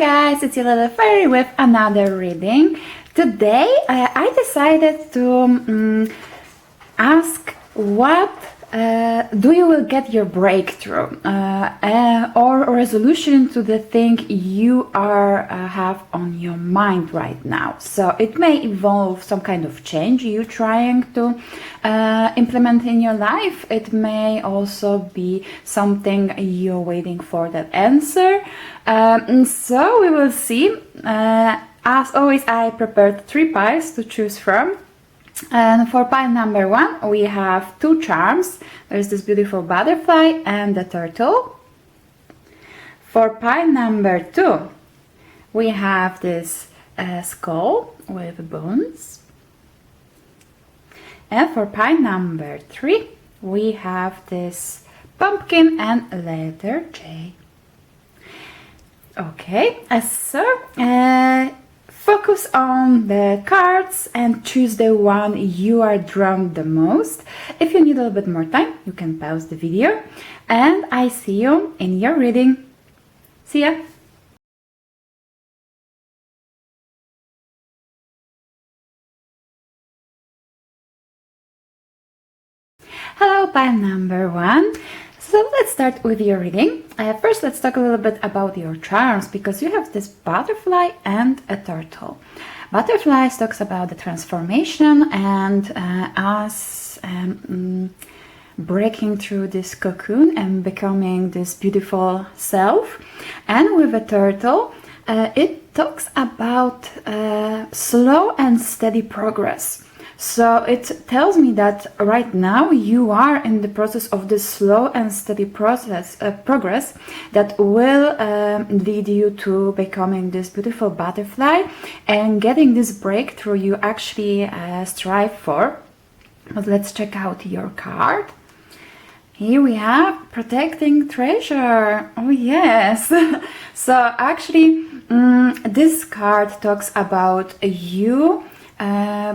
guys, it's your little fairy with another reading. Today I decided to ask what do you will get your breakthrough or resolution to the thing you are have on your mind right now. So it may involve some kind of change you trying to implement in your life. It may also be something you're waiting for that answer. So we will see. As always, I prepared 3 piles to choose from. And for pile number 1, we have 2 charms. There's this beautiful butterfly and the turtle. For pile number 2, we have this skull with bones. And for pile number 3, we have this pumpkin and letter J. Okay, so focus on the cards and choose the one you are drawn the most. If you need a little bit more time, you can pause the video. And I see you in your reading. See ya! Hello, pile number 1. So let's start with your reading. First, let's talk a little bit about your charms, because you have this butterfly and a turtle. Butterflies talks about the transformation and us breaking through this cocoon and becoming this beautiful self. And with a turtle, it talks about slow and steady progress. So it tells me that right now you are in the process of this slow and steady progress that will lead you to becoming this beautiful butterfly and getting this breakthrough you actually strive for. But let's check out your card. Here we have protecting treasure. Oh yes. So actually this card talks about you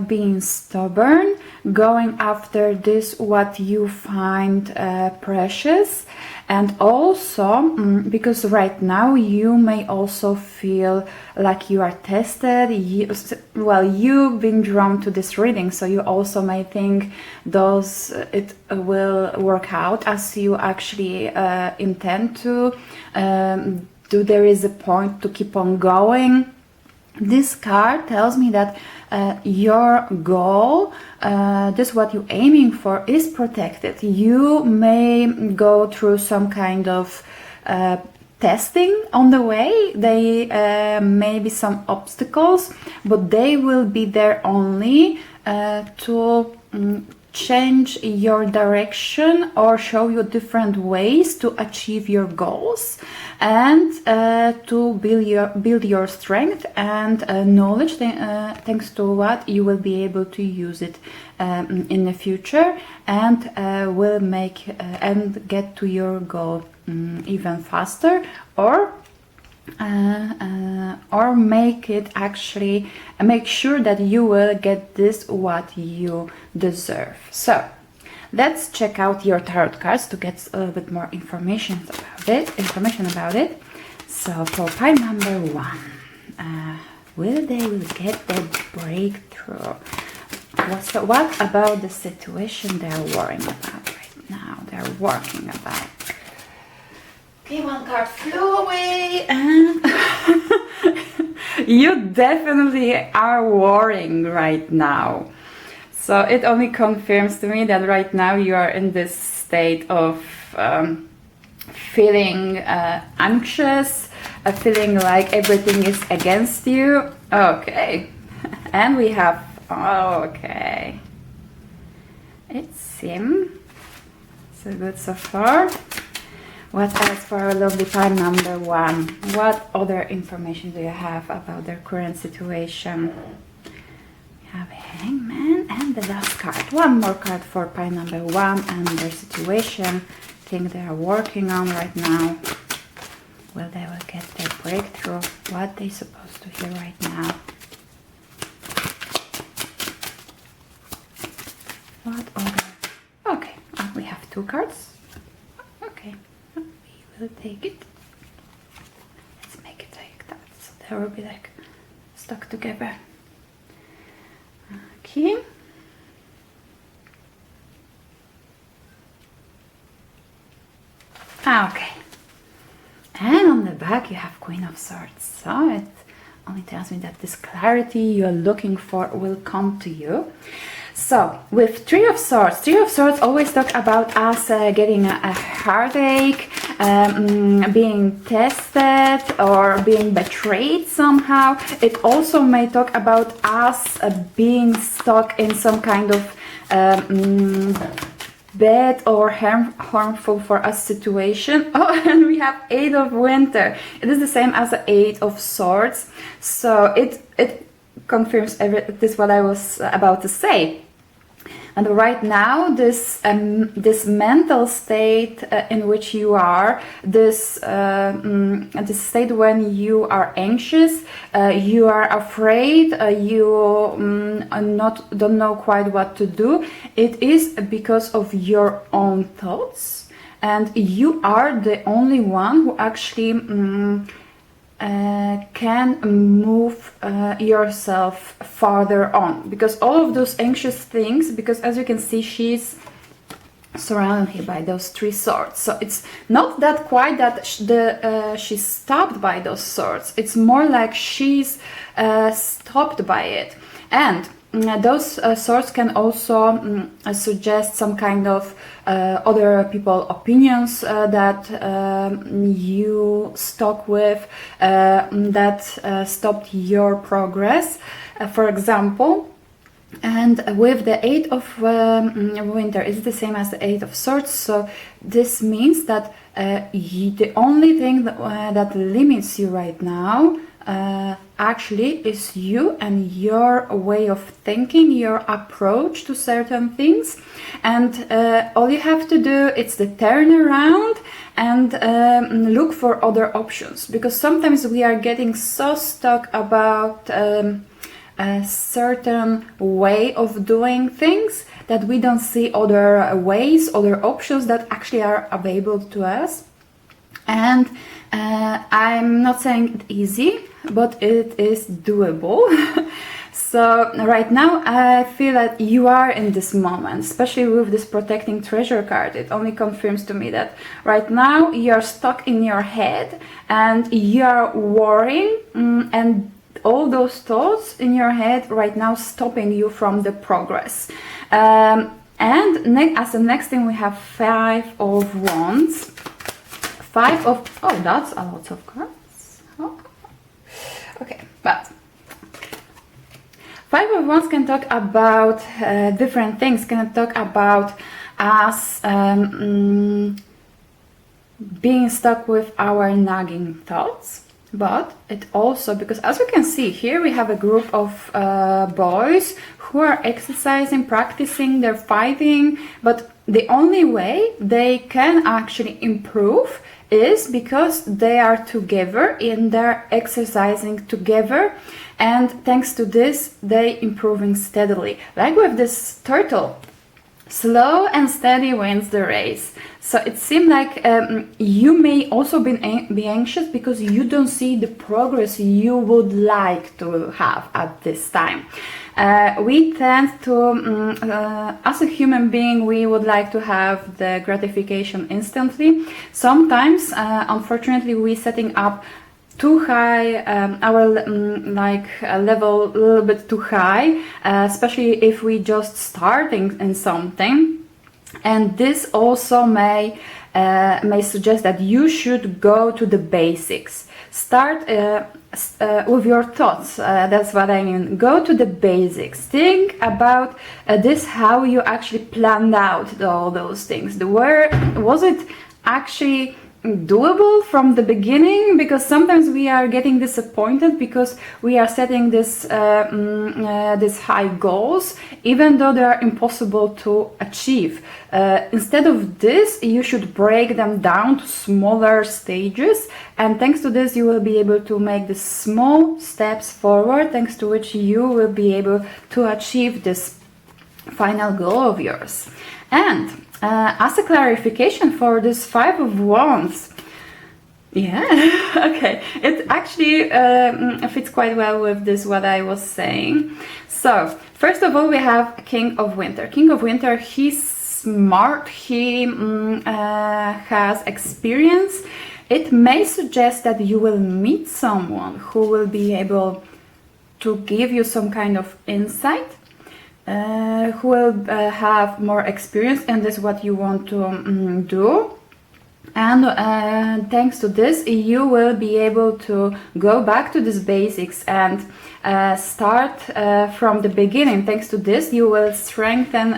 being stubborn, going after this what you find precious, and also because right now you may also feel like you are tested. You've been drawn to this reading, so you also may think it will work out as you actually intend to. There is a point to keep on going. This card tells me that your goal, this what you're aiming for, is protected. You may go through some kind of testing on the way. They may be some obstacles, but they will be there only to change your direction or show you different ways to achieve your goals and to build your strength and knowledge, thanks to what you will be able to use it in the future, and will make and get to your goal even faster, or make it actually make sure that you will get this what you deserve. So let's check out your tarot cards to get a little bit more information about it. So for pile number 1, will they get that breakthrough? What about the situation they're worrying about right now? They're working about. Okay, 1 card flew away, and you definitely are worrying right now. So it only confirms to me that right now you are in this state of feeling anxious, feeling like everything is against you. Okay, and we have, okay, it seems so good so far. What else for our lovely pile number 1? What other information do you have about their current situation? We have a hangman and the last card. 1 more card for pile number 1 and their situation, thing they are working on right now. Well, they will get their breakthrough. What they supposed to hear right now? What other? Okay, we have 2 cards. Okay. We'll take it. Let's make it like that. they will be like stuck together. Okay. Okay. And on the back you have Queen of Swords. So it only tells me that this clarity you're looking for will come to you. So with Three of Swords always talk about us getting a heartache, being tested or being betrayed somehow. It also may talk about us being stuck in some kind of bad or harmful for us situation. Oh, and we have Eight of Winter. It is the same as the Eight of Swords. So it confirms this what I was about to say. And right now, this mental state in which you are, this state when you are anxious, you are afraid, you don't know quite what to do. It is because of your own thoughts, and you are the only one who actually can move yourself farther on, because all of those anxious things, because as you can see she's surrounded here by those three swords, so it's not that quite that she's stopped by those swords, it's more like she's stopped by it. And those swords can also suggest some kind of other people opinions that you stuck with, that stopped your progress, for example. And with the Eight of Winter, it's the same as the Eight of Swords, so this means that the only thing that limits you right now actually is you and your way of thinking, your approach to certain things. And all you have to do is to turn around and look for other options, because sometimes we are getting so stuck about a certain way of doing things that we don't see other ways, other options that actually are available to us. And I'm not saying it easy, but it is doable. So right now I feel that you are in this moment, especially with this protecting treasure card. It only confirms to me that right now you're stuck in your head and you're worrying, and all those thoughts in your head right now stopping you from the progress. And as the next thing we have Five of Wands. Oh, that's a lot of cards. Oh. Okay, but Five of Wands can talk about different things, can talk about us being stuck with our nagging thoughts. But it also, because as you can see here, we have a group of boys who are exercising, practicing, they're fighting, but the only way they can actually improve is because they are together and they're exercising together, and thanks to this they improving steadily. Like with this turtle, slow and steady wins the race. So it seems like you may also be anxious because you don't see the progress you would like to have at this time. We tend to, as a human being, we would like to have the gratification instantly. Sometimes, unfortunately, we're setting up too high, our level a little bit too high, especially if we just starting in something. And this also may suggest that you should go to the basics. Start with your thoughts. That's what I mean. Go to the basics. Think about this, how you actually planned out all those things. Was it actually doable from the beginning? Because sometimes we are getting disappointed because we are setting this high goals, even though they are impossible to achieve. Instead of this, you should break them down to smaller stages, and thanks to this you will be able to make the small steps forward, thanks to which you will be able to achieve this final goal of yours. And as a clarification for this Five of Wands, Yeah, okay. It actually fits quite well with this what I was saying. So, first of all, we have King of Winter. King of Winter, he's smart, he has experience. It may suggest that you will meet someone who will be able to give you some kind of insight, who will have more experience in this what you want to do. And thanks to this, you will be able to go back to these basics and start from the beginning. Thanks to this, you will strengthen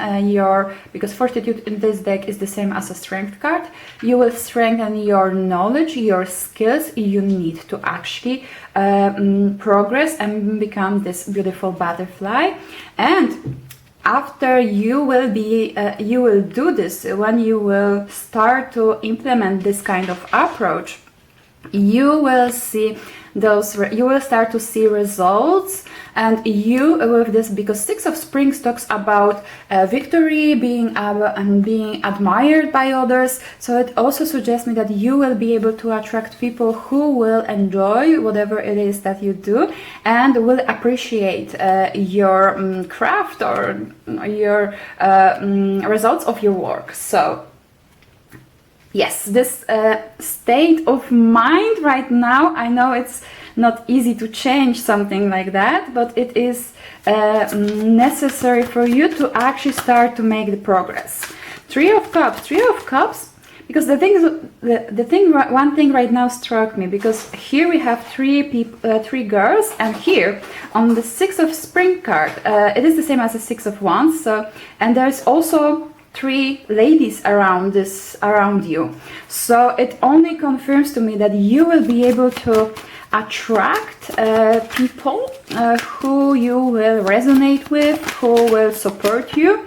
because Fortitude in this deck is the same as a strength card, you will strengthen your knowledge, your skills you need to actually progress and become this beautiful butterfly. And after you will do this, when you will start to implement this kind of approach, you will start to see results. And you with this, because Six of Springs talks about victory, being admired by others, so it also suggests me that you will be able to attract people who will enjoy whatever it is that you do and will appreciate your craft or your results of your work. So yes, this state of mind right now, I know it's not easy to change something like that, but it is necessary for you to actually start to make the progress. Three of Cups, because one thing right now struck me, because here we have three girls, and here on the Six of Spring card, it is the same as the Six of Wands. So, and there's also three ladies around you. So it only confirms to me that you will be able to attract people who you will resonate with, who will support you.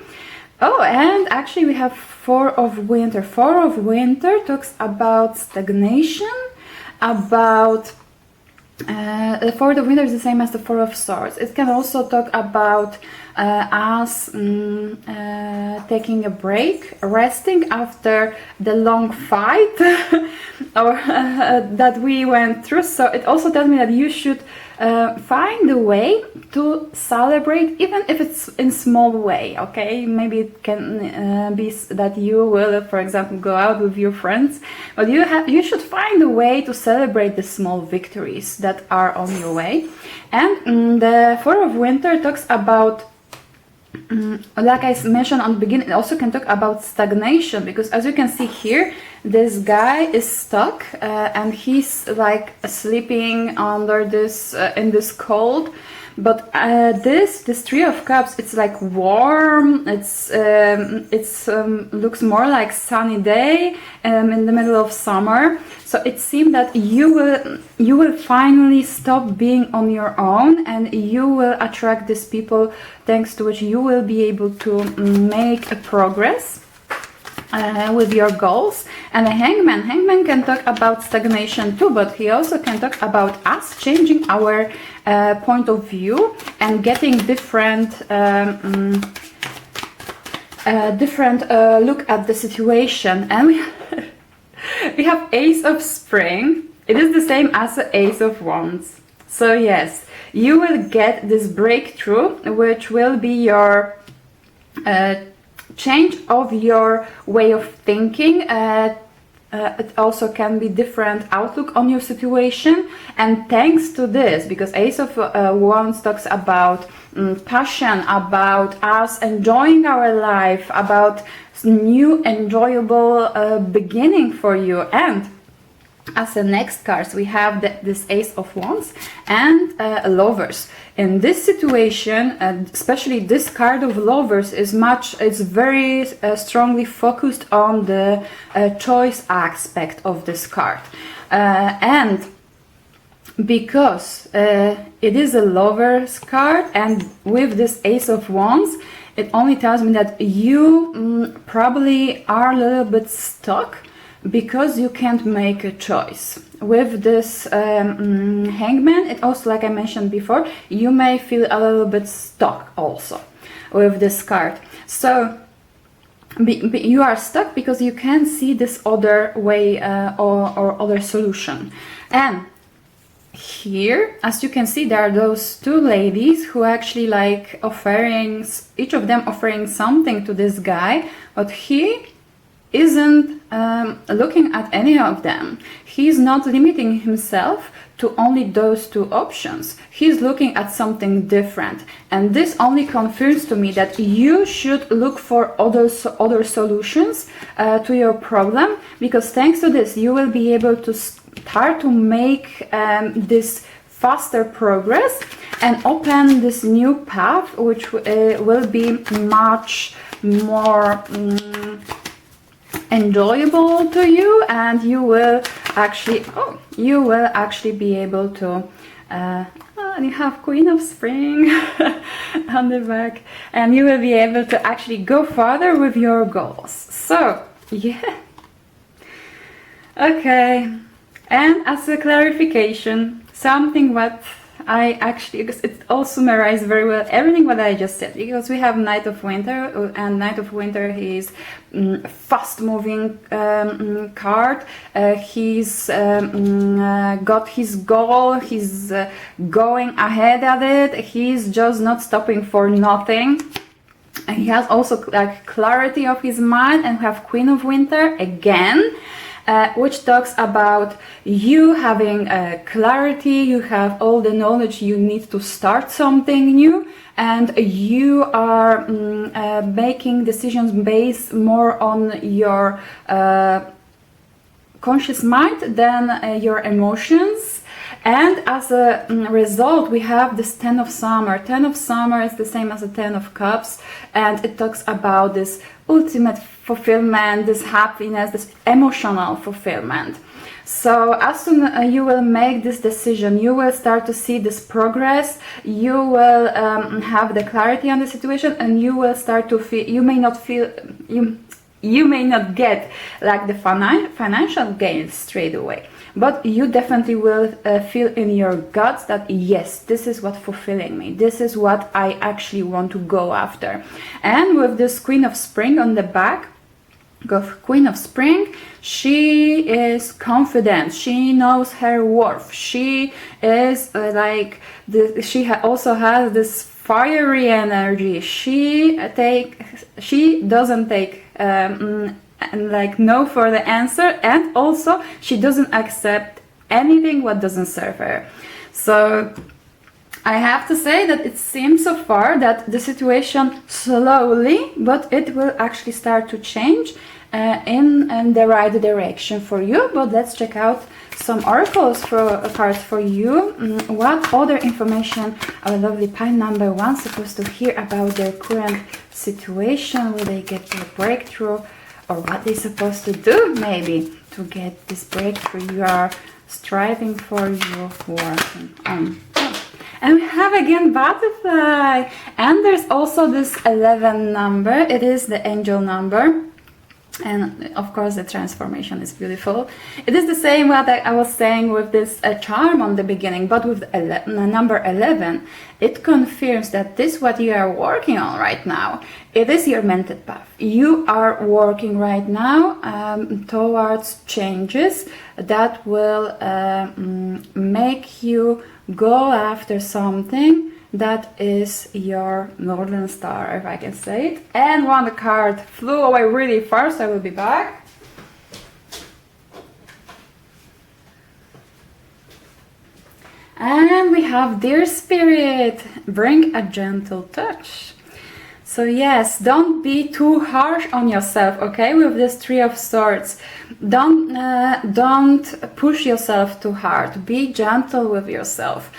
Oh, and actually we have Four of Winter. Four of Winter talks about stagnation, about the Four of Winter is the same as the Four of Swords. It can also talk about us taking a break, resting after the long fight or that we went through. So it also tells me that you should find a way to celebrate, even if it's in small way. Okay, maybe it can be that you will, for example, go out with your friends, but you should find a way to celebrate the small victories that are on your way. And the Four of Winter talks about, like I mentioned on the beginning, it also can talk about stagnation, because as you can see here, this guy is stuck and he's like sleeping under this in this cold. But this Three of Cups, it's like warm. It's looks more like sunny day in the middle of summer. So it seems that you will finally stop being on your own, and you will attract these people, thanks to which you will be able to make a progress with your goals. And a Hangman can talk about stagnation too, but he also can talk about us changing our point of view and getting different look at the situation. And we have Ace of Spring. It is the same as the Ace of Wands. So yes, you will get this breakthrough, which will be your change of your way of thinking. It also can be different outlook on your situation. And thanks to this, because Ace of Wands talks about passion, about us enjoying our life, about new enjoyable beginning for you. And as the next cards, we have this Ace of Wands and Lovers. In this situation, especially this card of Lovers is very strongly focused on the choice aspect of this card. And because it is a Lovers card, and with this Ace of Wands, it only tells me that you probably are a little bit stuck because you can't make a choice. With this Hangman, it also, like I mentioned before, you may feel a little bit stuck also with this card. So you are stuck because you can't see this other way or other solution. And here, as you can see, there are those two ladies who actually like offering, each of them offering something to this guy, but he isn't looking at any of them. He's not limiting himself to only those two options. He's looking at something different, and this only confirms to me that you should look for other solutions to your problem, because thanks to this you will be able to start to make this faster progress and open this new path, which will be much more enjoyable to you, and you will actually be able to and you have Queen of Spring on the back, and you will be able to actually go further with your goals. So yeah, okay. And as a clarification, something what I actually, because it all summarized very well everything what I just said, because we have Knight of Winter, and Knight of Winter is fast moving card. He's got his goal, he's going ahead of it, he's just not stopping for nothing. And he has also like clarity of his mind. And we have Queen of Winter again, which talks about you having clarity, you have all the knowledge you need to start something new, and you are making decisions based more on your conscious mind than your emotions. And as a result, we have this 10 of Summer. 10 of Summer is the same as a 10 of Cups, and it talks about this ultimate fulfillment, this happiness, this emotional fulfillment. So as soon as you will make this decision, you will start to see this progress, you will have the clarity on the situation, and you will start to feel, you may not get like the financial gains straight away, but you definitely will feel in your guts that yes, this is what fulfilling me, this is what I actually want to go after. And with this Queen of Spring on the back, Queen of Spring, she is confident, she knows her worth, she is she also has this fiery energy, she doesn't take like no for the answer, and also she doesn't accept anything what doesn't serve her. So I have to say that it seems so far that the situation slowly, but it will actually start to change in the right direction for you. But let's check out some oracles cards for you. What other information our lovely pile number one supposed to hear about their current situation? Will they get their breakthrough, or what they're supposed to do maybe to get this breakthrough you are striving for, you working on? And we have again butterfly, and there's also this 11 number. It is the angel number, and of course the transformation is beautiful. It is the same what I was saying with this charm on the beginning, but with number 11, it confirms that this what you are working on right now, it is your mental path. You are working right now towards changes that will make you go after something that is your Northern Star, if I can say it. And one card flew away really fast. I will be back. And we have Dear Spirit, bring a gentle touch. So yes, don't be too harsh on yourself, okay? With this Three of Swords, don't push yourself too hard. Be gentle with yourself.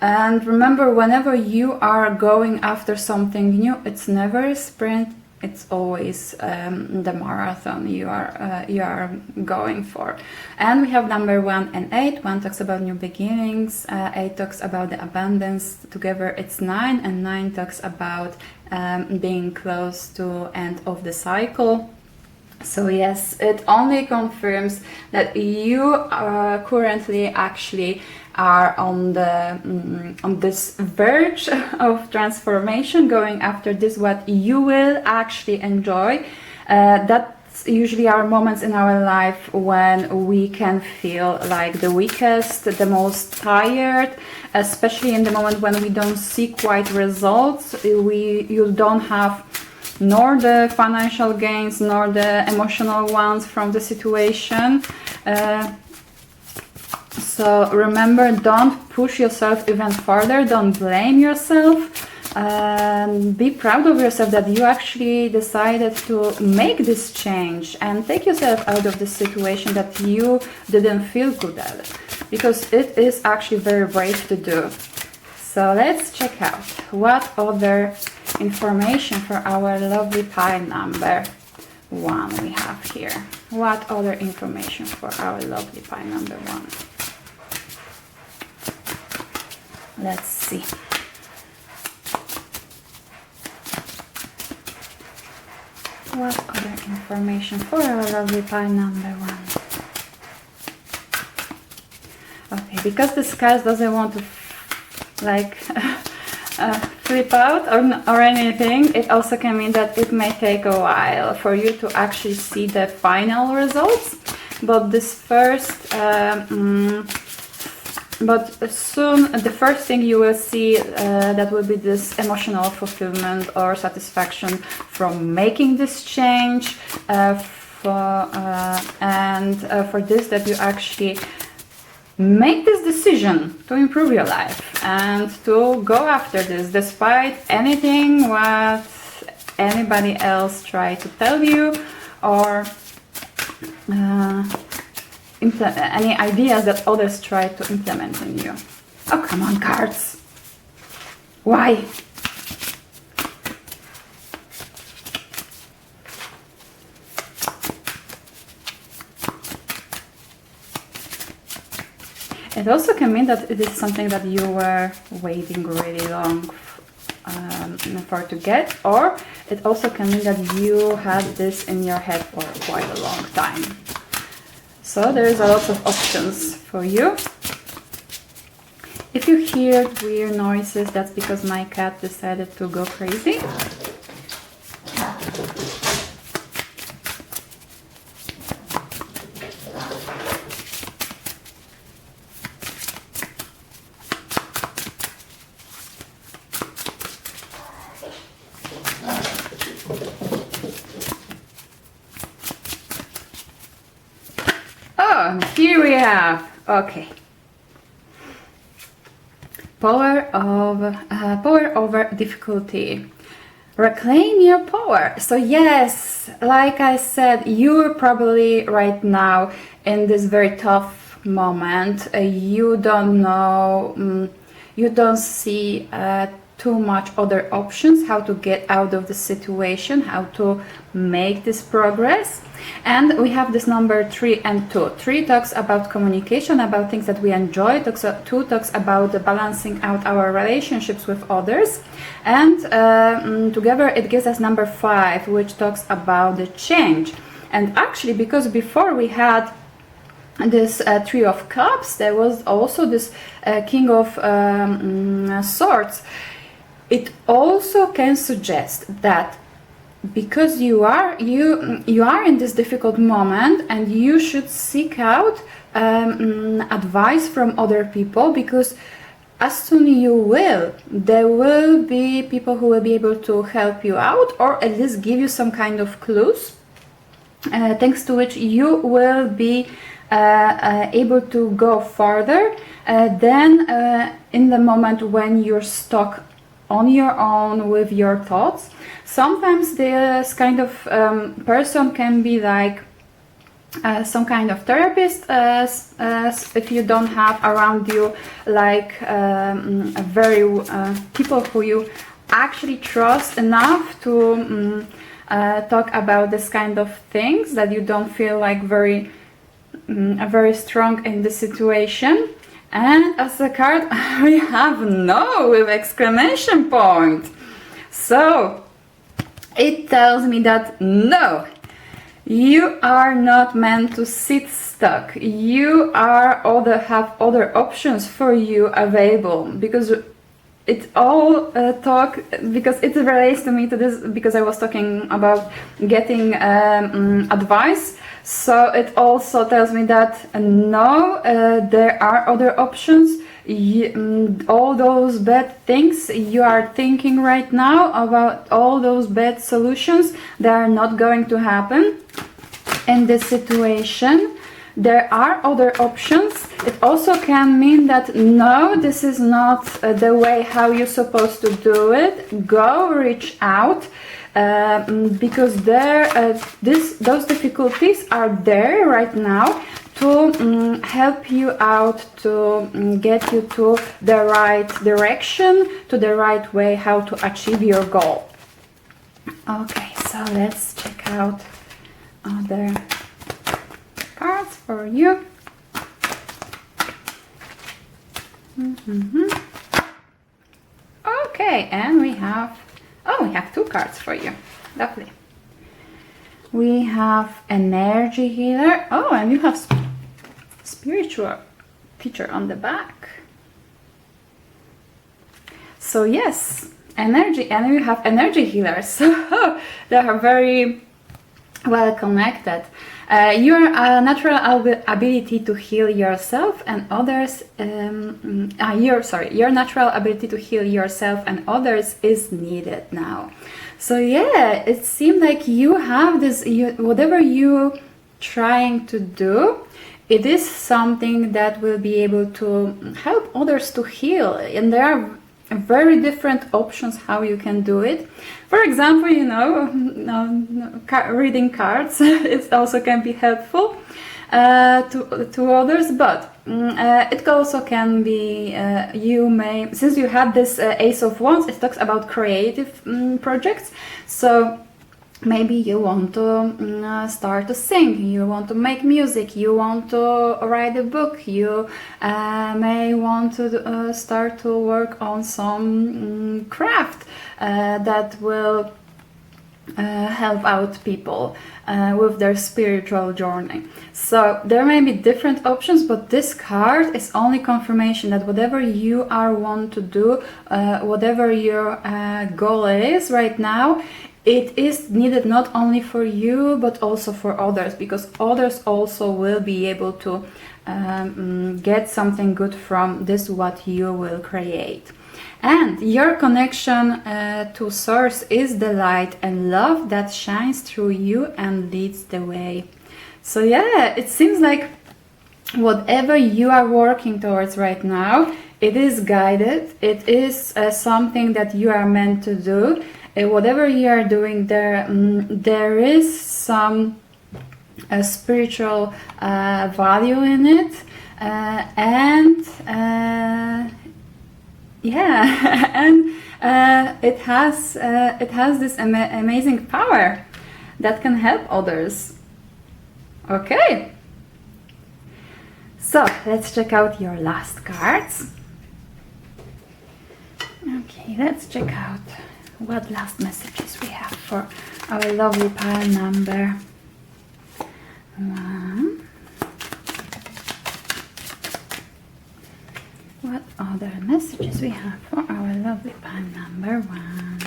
And remember, whenever you are going after something new, it's never a sprint. It's always the marathon you are going for. And we have number 1 and 8. 1 talks about new beginnings. 8 talks about the abundance. Together it's 9, and 9 talks about being close to end of the cycle. So yes, it only confirms that you currently actually are on this verge of transformation, going after this what you will actually enjoy. That's usually our moments in our life when we can feel like the weakest, the most tired, especially in the moment when we don't see quite results. You don't have nor the financial gains nor the emotional ones from the situation. So remember, don't push yourself even further, don't blame yourself. Be proud of yourself that you actually decided to make this change and take yourself out of the situation that you didn't feel good at, because it is actually very brave to do. So let's check out what other information for our lovely pile number 1 we have here. What other information for our lovely pile number 1? Let's see. What other information for our lovely pile number 1? Okay, because the sky doesn't want to like flip out or anything, it also can mean that it may take a while for you to actually see the final results. But this first but soon the first thing you will see that will be this emotional fulfillment or satisfaction from making this change, for this, that you actually make this decision to improve your life and to go after this despite anything what anybody else try to tell you, or any ideas that others try to implement on you. Oh, come on, cards. Why? It also can mean that it is something that you were waiting really long for to get, or it also can mean that you had this in your head for quite a long time. So there is a lot of options for you. If you hear weird noises, that's because my cat decided to go crazy. Here we have, okay, power over difficulty. Reclaim your power. So yes, like I said, you're probably right now in this very tough moment. You don't know, you don't see too much other options how to get out of the situation, how to make this progress. And we have this number 3 and 2. 3 talks about communication, about things that we enjoy. 2 talks about the balancing out our relationships with others. And together it gives us number 5, which talks about the change. And actually, because before we had this 3 of cups, there was also this king of swords. It also can suggest that because you are in this difficult moment, and you should seek out advice from other people, because as soon you will, there will be people who will be able to help you out, or at least give you some kind of clues, thanks to which you will be able to go further than in the moment when you're stuck on your own with your thoughts. Sometimes this kind of person can be like some kind of therapist, if you don't have around you like a very people who you actually trust enough to talk about this kind of things, that you don't feel like very strong in the situation. And as a card, we have no with exclamation point. So it tells me that no, you are not meant to sit stuck. You are have other options for you available, because it all talk, because it relates to me to this, because I was talking about getting advice. So it also tells me that no, there are other options. All those bad things you are thinking right now about, all those bad solutions, they are not going to happen in this situation. There are other options. It also can mean that no, this is not the way how you're supposed to do it. Go reach out, because those difficulties are there right now to help you out, to get you to the right direction, to the right way how to achieve your goal. Okay, so let's check out other cards for you. Okay, and we have two cards for you. Lovely. We have energy healer. Oh, and you have spiritual teacher on the back. So yes, energy, and you have energy healers. So they are very well connected. Your natural ability to heal yourself and others. Your natural ability to heal yourself and others is needed now. So yeah, it seems like you have this. Whatever you trying to do, it is something that will be able to help others to heal, and there are very different options how you can do it. For example, reading cards it also can be helpful to others, but it also can be you may, since you have this Ace of Wands, it talks about creative projects. So maybe you want to start to sing, you want to make music, you want to write a book, you may want to start to work on some craft that will help out people with their spiritual journey. So there may be different options, but this card is only confirmation that whatever you are want to do, whatever your goal is right now, it is needed not only for you but also for others, because others also will be able to get something good from this what you will create. And your connection to source is the light and love that shines through you and leads the way. So yeah, it seems like whatever you are working towards right now, it is guided, it is something that you are meant to do. Whatever you are doing there, there is some spiritual value in it, and it has this amazing power that can help others. Okay, so let's check out your last cards. Okay, let's check out what last messages we have for our lovely pile number 1. What other messages we have for our lovely pile number 1?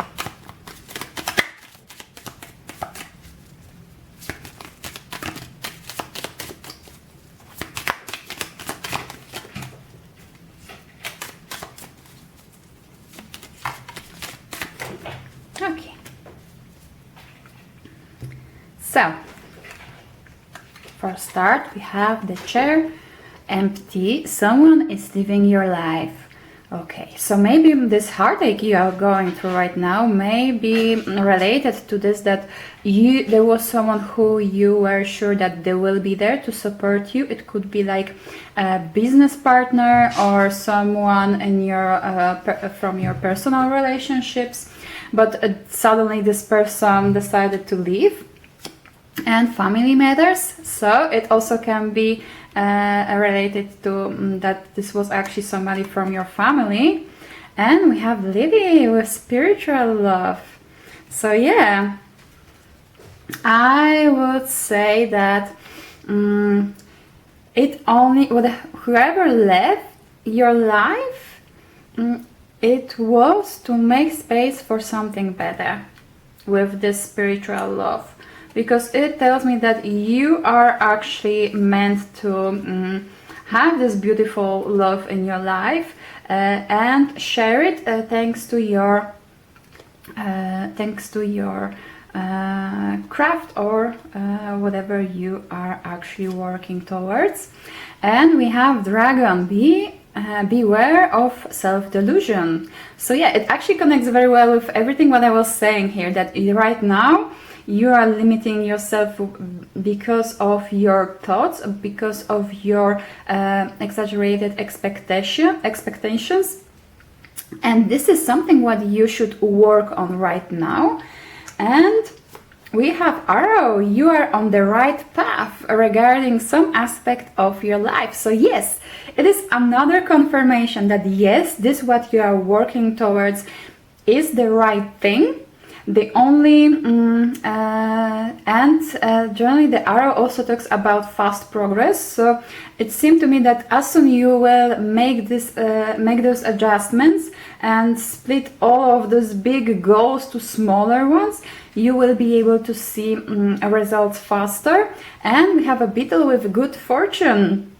Okay, so for start we have the chair empty, someone is living your life. Okay, so maybe this heartache you are going through right now may be related to this, that there was someone who you were sure that they will be there to support you. It could be like a business partner or someone in your from your personal relationships, but suddenly this person decided to leave. And family matters, so it also can be related to that this was actually somebody from your family. And we have Lily with spiritual love. So yeah, I would say that whoever left your life, it was to make space for something better with this spiritual love, because it tells me that you are actually meant to have this beautiful love in your life and share it thanks to your craft or whatever you are actually working towards. And we have dragon. Beware of self-delusion. So yeah, it actually connects very well with everything what I was saying here, that right now you are limiting yourself because of your thoughts, because of your exaggerated expectations, and this is something what you should work on right now. And we have arrow. You are on the right path regarding some aspect of your life. So yes, it is another confirmation that yes, this what you are working towards is the right thing. The only generally the arrow also talks about fast progress. So it seemed to me that as soon you will make those adjustments and split all of those big goals to smaller ones, you will be able to see results faster. And we have a beetle with good fortune.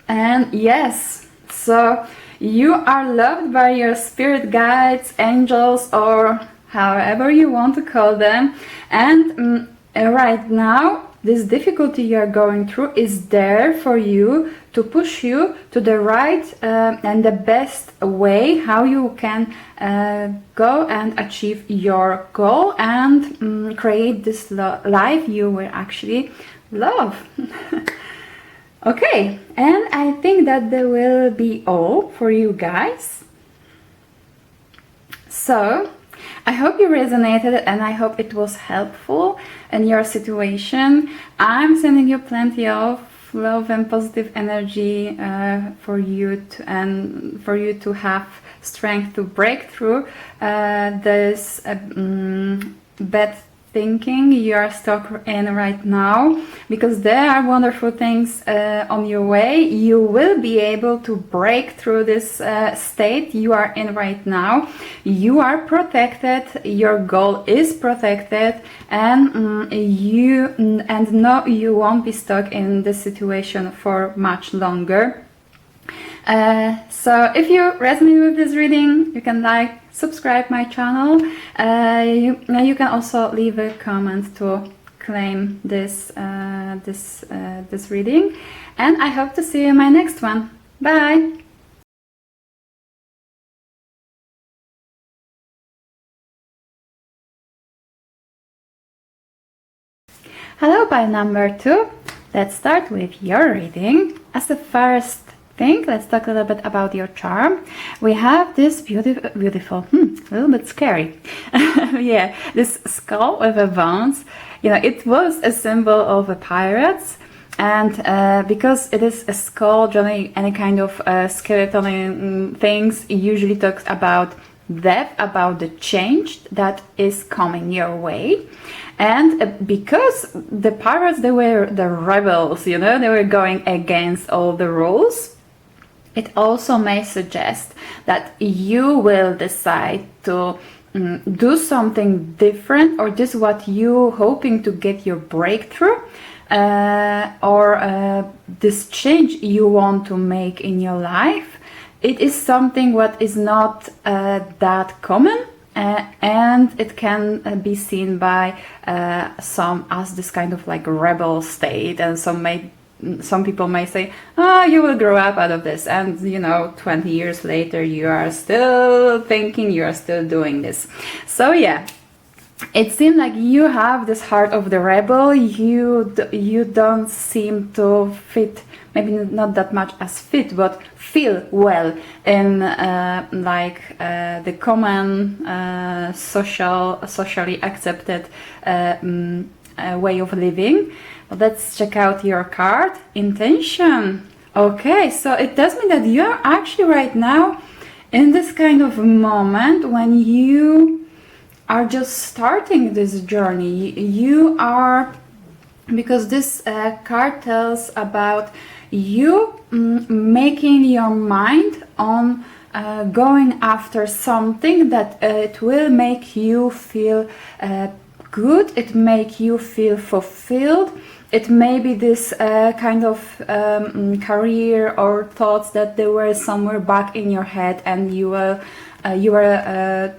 And yes, so you are loved by your spirit guides, angels, or however you want to call them. And right now, this difficulty you are going through is there for you to push you to the right and the best way how you can go and achieve your goal and create this life you will actually love. Okay, and I think that there will be all for you guys. So I hope you resonated and I hope it was helpful in your situation. I'm sending you plenty of love and positive energy for you to have strength to break through this bad thinking you are stuck in right now, because there are wonderful things on your way. You will be able to break through this state you are in right now. You are protected, your goal is protected, and you won't be stuck in this situation for much longer. So if you resonate with this reading, you can like, subscribe my channel. You can also leave a comment to claim this this reading, and I hope to see you in my next one. Bye. Hello, pile number 2. Let's start with your reading. As the first thing, let's talk a little bit about your charm. We have this beautiful, a little bit scary. Yeah, this skull with a bones. You know, it was a symbol of the pirates, and because it is a skull, generally any kind of skeleton things usually talks about death, about the change that is coming your way. And because the pirates, they were the rebels, you know, they were going against all the rules, it also may suggest that you will decide to do something different, or this is what you hoping to get your breakthrough, or this change you want to make in your life. It is something what is not that common, and it can be seen by some as this kind of like rebel state, and some people may say, oh, you will grow up out of this, and you know, 20 years later you are still thinking, you are still doing this. So yeah, it seems like you have this heart of the rebel. You don't seem to fit, maybe not that much as fit, but feel well in the common socially accepted way of living. Let's check out your card, intention. Okay, so it tells me that you're actually right now in this kind of moment when you are just starting this journey. You are, because this card tells about you making your mind on going after something that it will make you feel good, it make you feel fulfilled. It may be this kind of career or thoughts that they were somewhere back in your head, and you were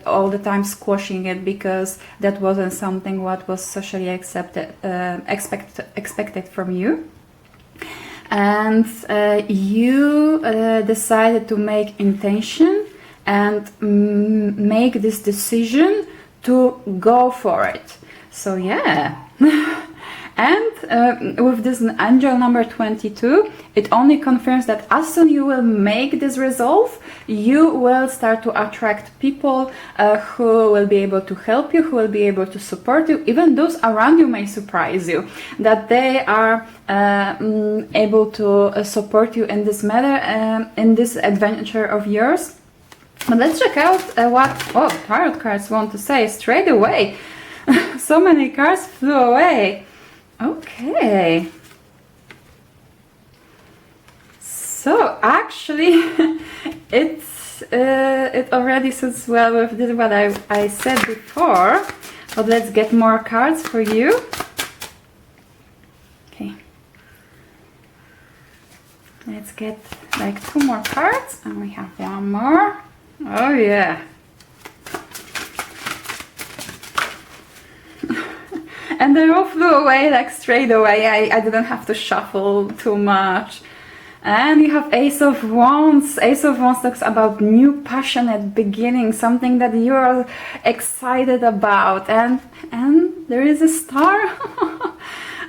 all the time squashing it because that wasn't something what was socially expected from you. And you decided to make intention and make this decision to go for it. So yeah. And with this angel number 22, it only confirms that as soon you will make this resolve, you will start to attract people who will be able to help you, who will be able to support you. Even those around you may surprise you, that they are able to support you in this matter, in this adventure of yours. But let's check out what tarot cards want to say straight away. So many cards flew away. Okay. So actually, it already suits well with this what I said before. But let's get more cards for you. Okay. Let's get like 2 more cards, and we have 1 more. Oh yeah. And they all flew away like straight away. I didn't have to shuffle too much. And you have Ace of Wands. Ace of Wands talks about new passionate beginning, something that you are excited about. And there is a star.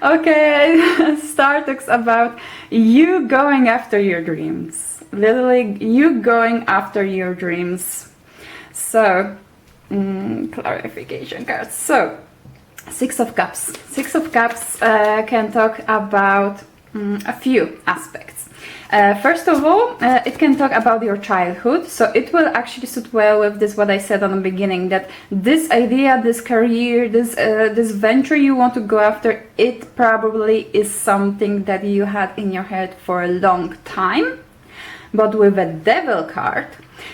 Okay, star talks about you going after your dreams. Literally, you going after your dreams. So, clarification cards. So, Six of Cups. Six of Cups can talk about a few aspects. First of all, it can talk about your childhood, so it will actually suit well with this what I said on the beginning, that this idea, this career, this venture you want to go after, it probably is something that you had in your head for a long time. But with a Devil card,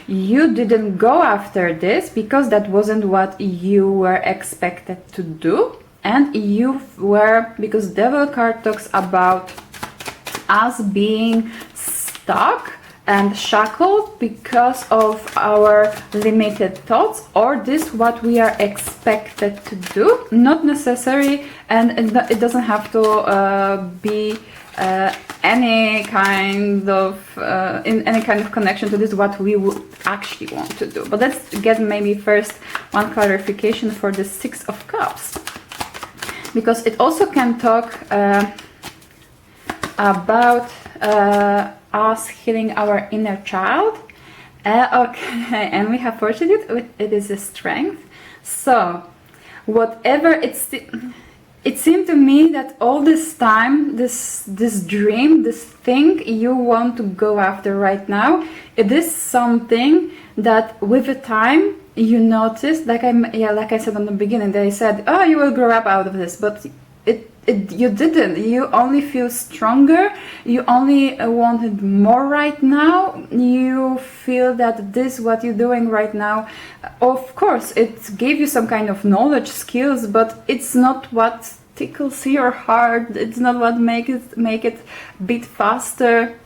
you didn't go after this because that wasn't what you were expected to do, and you were, because Devil card talks about us being stuck and shackled because of our limited thoughts, or this what we are expected to do, not necessary, and it doesn't have to be any kind of in any kind of connection to this what we would actually want to do. But let's get maybe first one clarification for the Six of Cups, because it also can talk about us healing our inner child. Okay, and we have Fortitude. It is a strength. So whatever it seemed to me that all this time, this dream, this thing you want to go after right now, it is something that with the time you notice, like I said on the beginning, that I said, oh, you will grow up out of this, but you didn't. You only feel stronger. You only wanted more right now. You feel that this, what you're doing right now, of course, it gave you some kind of knowledge, skills, but it's not what tickles your heart. It's not what make it beat faster.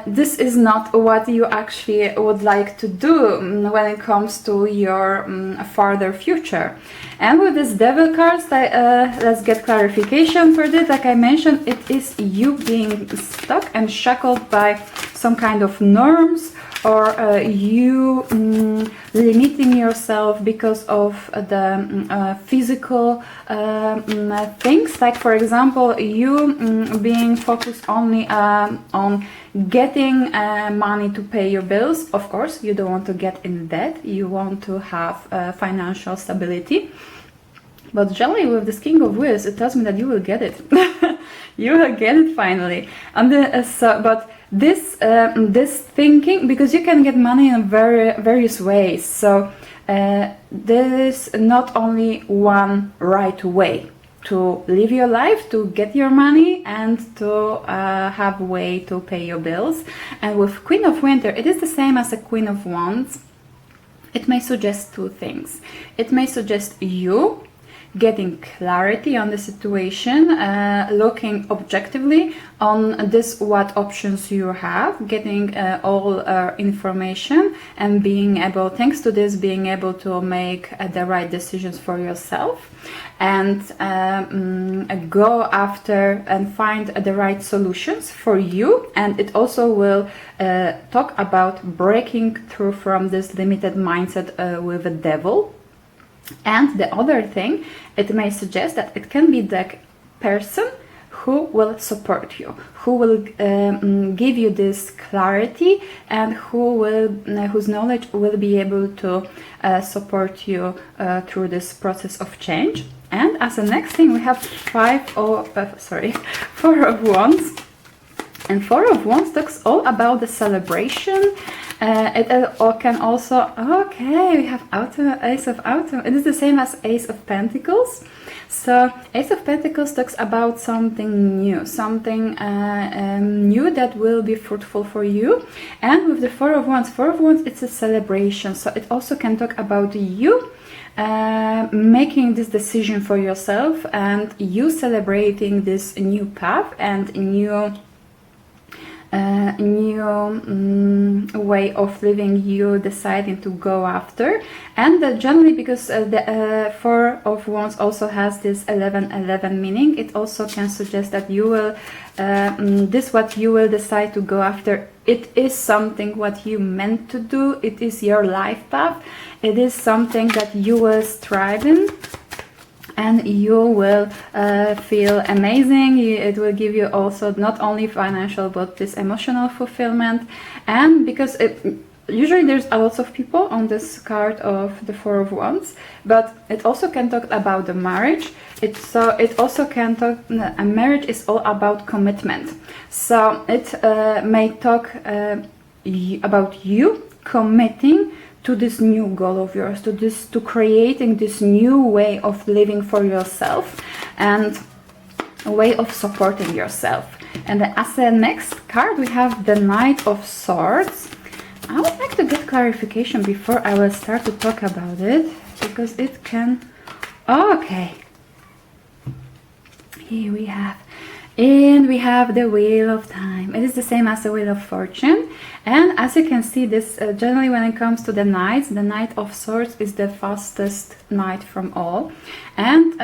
This is not what you actually would like to do when it comes to your farther future. And with this Devil cards, let's get clarification for this. Like I mentioned, it is you being stuck and shackled by some kind of norms, or you limiting yourself because of the physical things. Like for example, you being focused only on getting money to pay your bills. Of course, you don't want to get in debt. You want to have financial stability. But generally, with this King of Wands, it tells me that you will get it. You will get it finally. And but this thinking, because you can get money in various ways. So there is not only one right way. to live your life, to get your money, and to have a way to pay your bills. And with Queen of Winter, it is the same as a Queen of Wands. It may suggest two things. It may suggest you getting clarity on the situation, looking objectively on this, what options you have, getting all information, and being able, thanks to this, being able to make the right decisions for yourself, and go after and find the right solutions for you. And it also will talk about breaking through from this limited mindset with the devil. And the other thing, it may suggest that it can be the person who will support you, who will give you this clarity, and whose knowledge will be able to support you through this process of change. And as a next thing, we have Four of Wands. And Four of Wands talks all about the celebration. It can also, okay, we have Ace of Autumn. It is the same as Ace of Pentacles. So Ace of Pentacles talks about something new, something new that will be fruitful for you. And with the Four of Wands, it's a celebration. So it also can talk about you making this decision for yourself, and you celebrating this new path and new way of living you deciding to go after. And generally, because the Four of Wands also has this 11-11 meaning, it also can suggest that you will this what you will decide to go after, it is something what you meant to do, it is your life path, it is something that you will strive in, and you will feel amazing. It will give you also not only financial but this emotional fulfillment. And because usually there's a lot of people on this card of the Four of Wands, but it also can talk about the marriage. It also can talk, a marriage is all about commitment. So it may talk about you committing to this new goal of yours, to creating this new way of living for yourself and a way of supporting yourself. And as the next card, we have the Knight of Swords. I would like to get clarification before I will start to talk about it, because it can... Okay. Here we have... And we have the Wheel of Time. It is the same as the Wheel of Fortune. And as you can see, this generally when it comes to the knights, the Knight of Swords is the fastest knight from all. And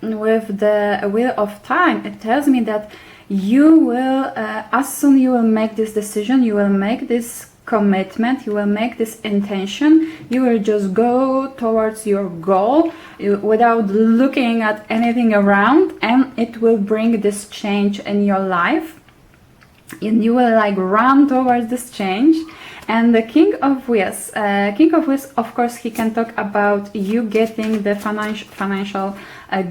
with the Wheel of Time, it tells me that you will, as soon you will make this decision, you will make this commitment, you will make this intention, you will just go towards your goal without looking at anything around, and it will bring this change in your life, and you will like run towards this change. And the King of Wheels, of course, he can talk about you getting the financial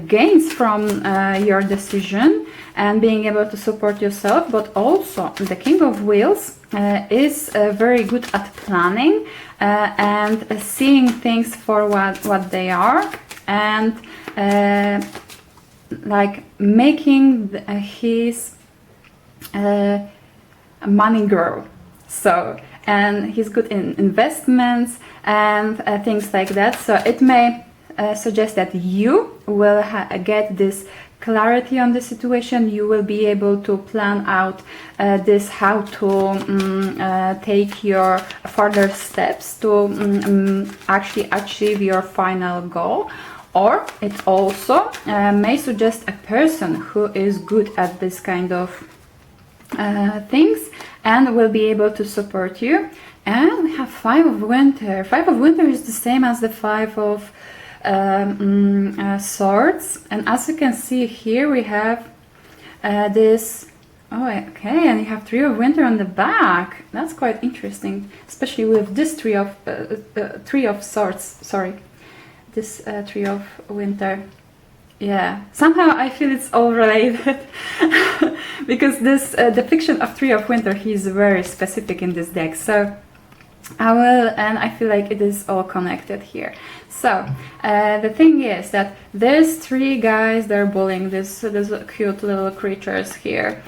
gains from your decision and being able to support yourself. But also the King of Wheels is very good at planning and seeing things for what they are, and like making his money grow. So, and he's good in investments and things like that. So it may suggest that you will get this clarity on the situation. You will be able to plan out this, how to take your further steps to actually achieve your final goal. Or it also may suggest a person who is good at this kind of things and will be able to support you. And we have Five of Winter. Five of Winter is the same as the Five of Swords, and as you can see here, we have this. Oh, okay, and you have Three of Winter on the back. That's quite interesting, especially with this Three of Swords. Sorry, this Three of Winter. Yeah, somehow I feel it's all related because this depiction of Three of Winter, he's very specific in this deck. So and I feel like it is all connected here. So the thing is that these three guys, they're bullying these cute little creatures here,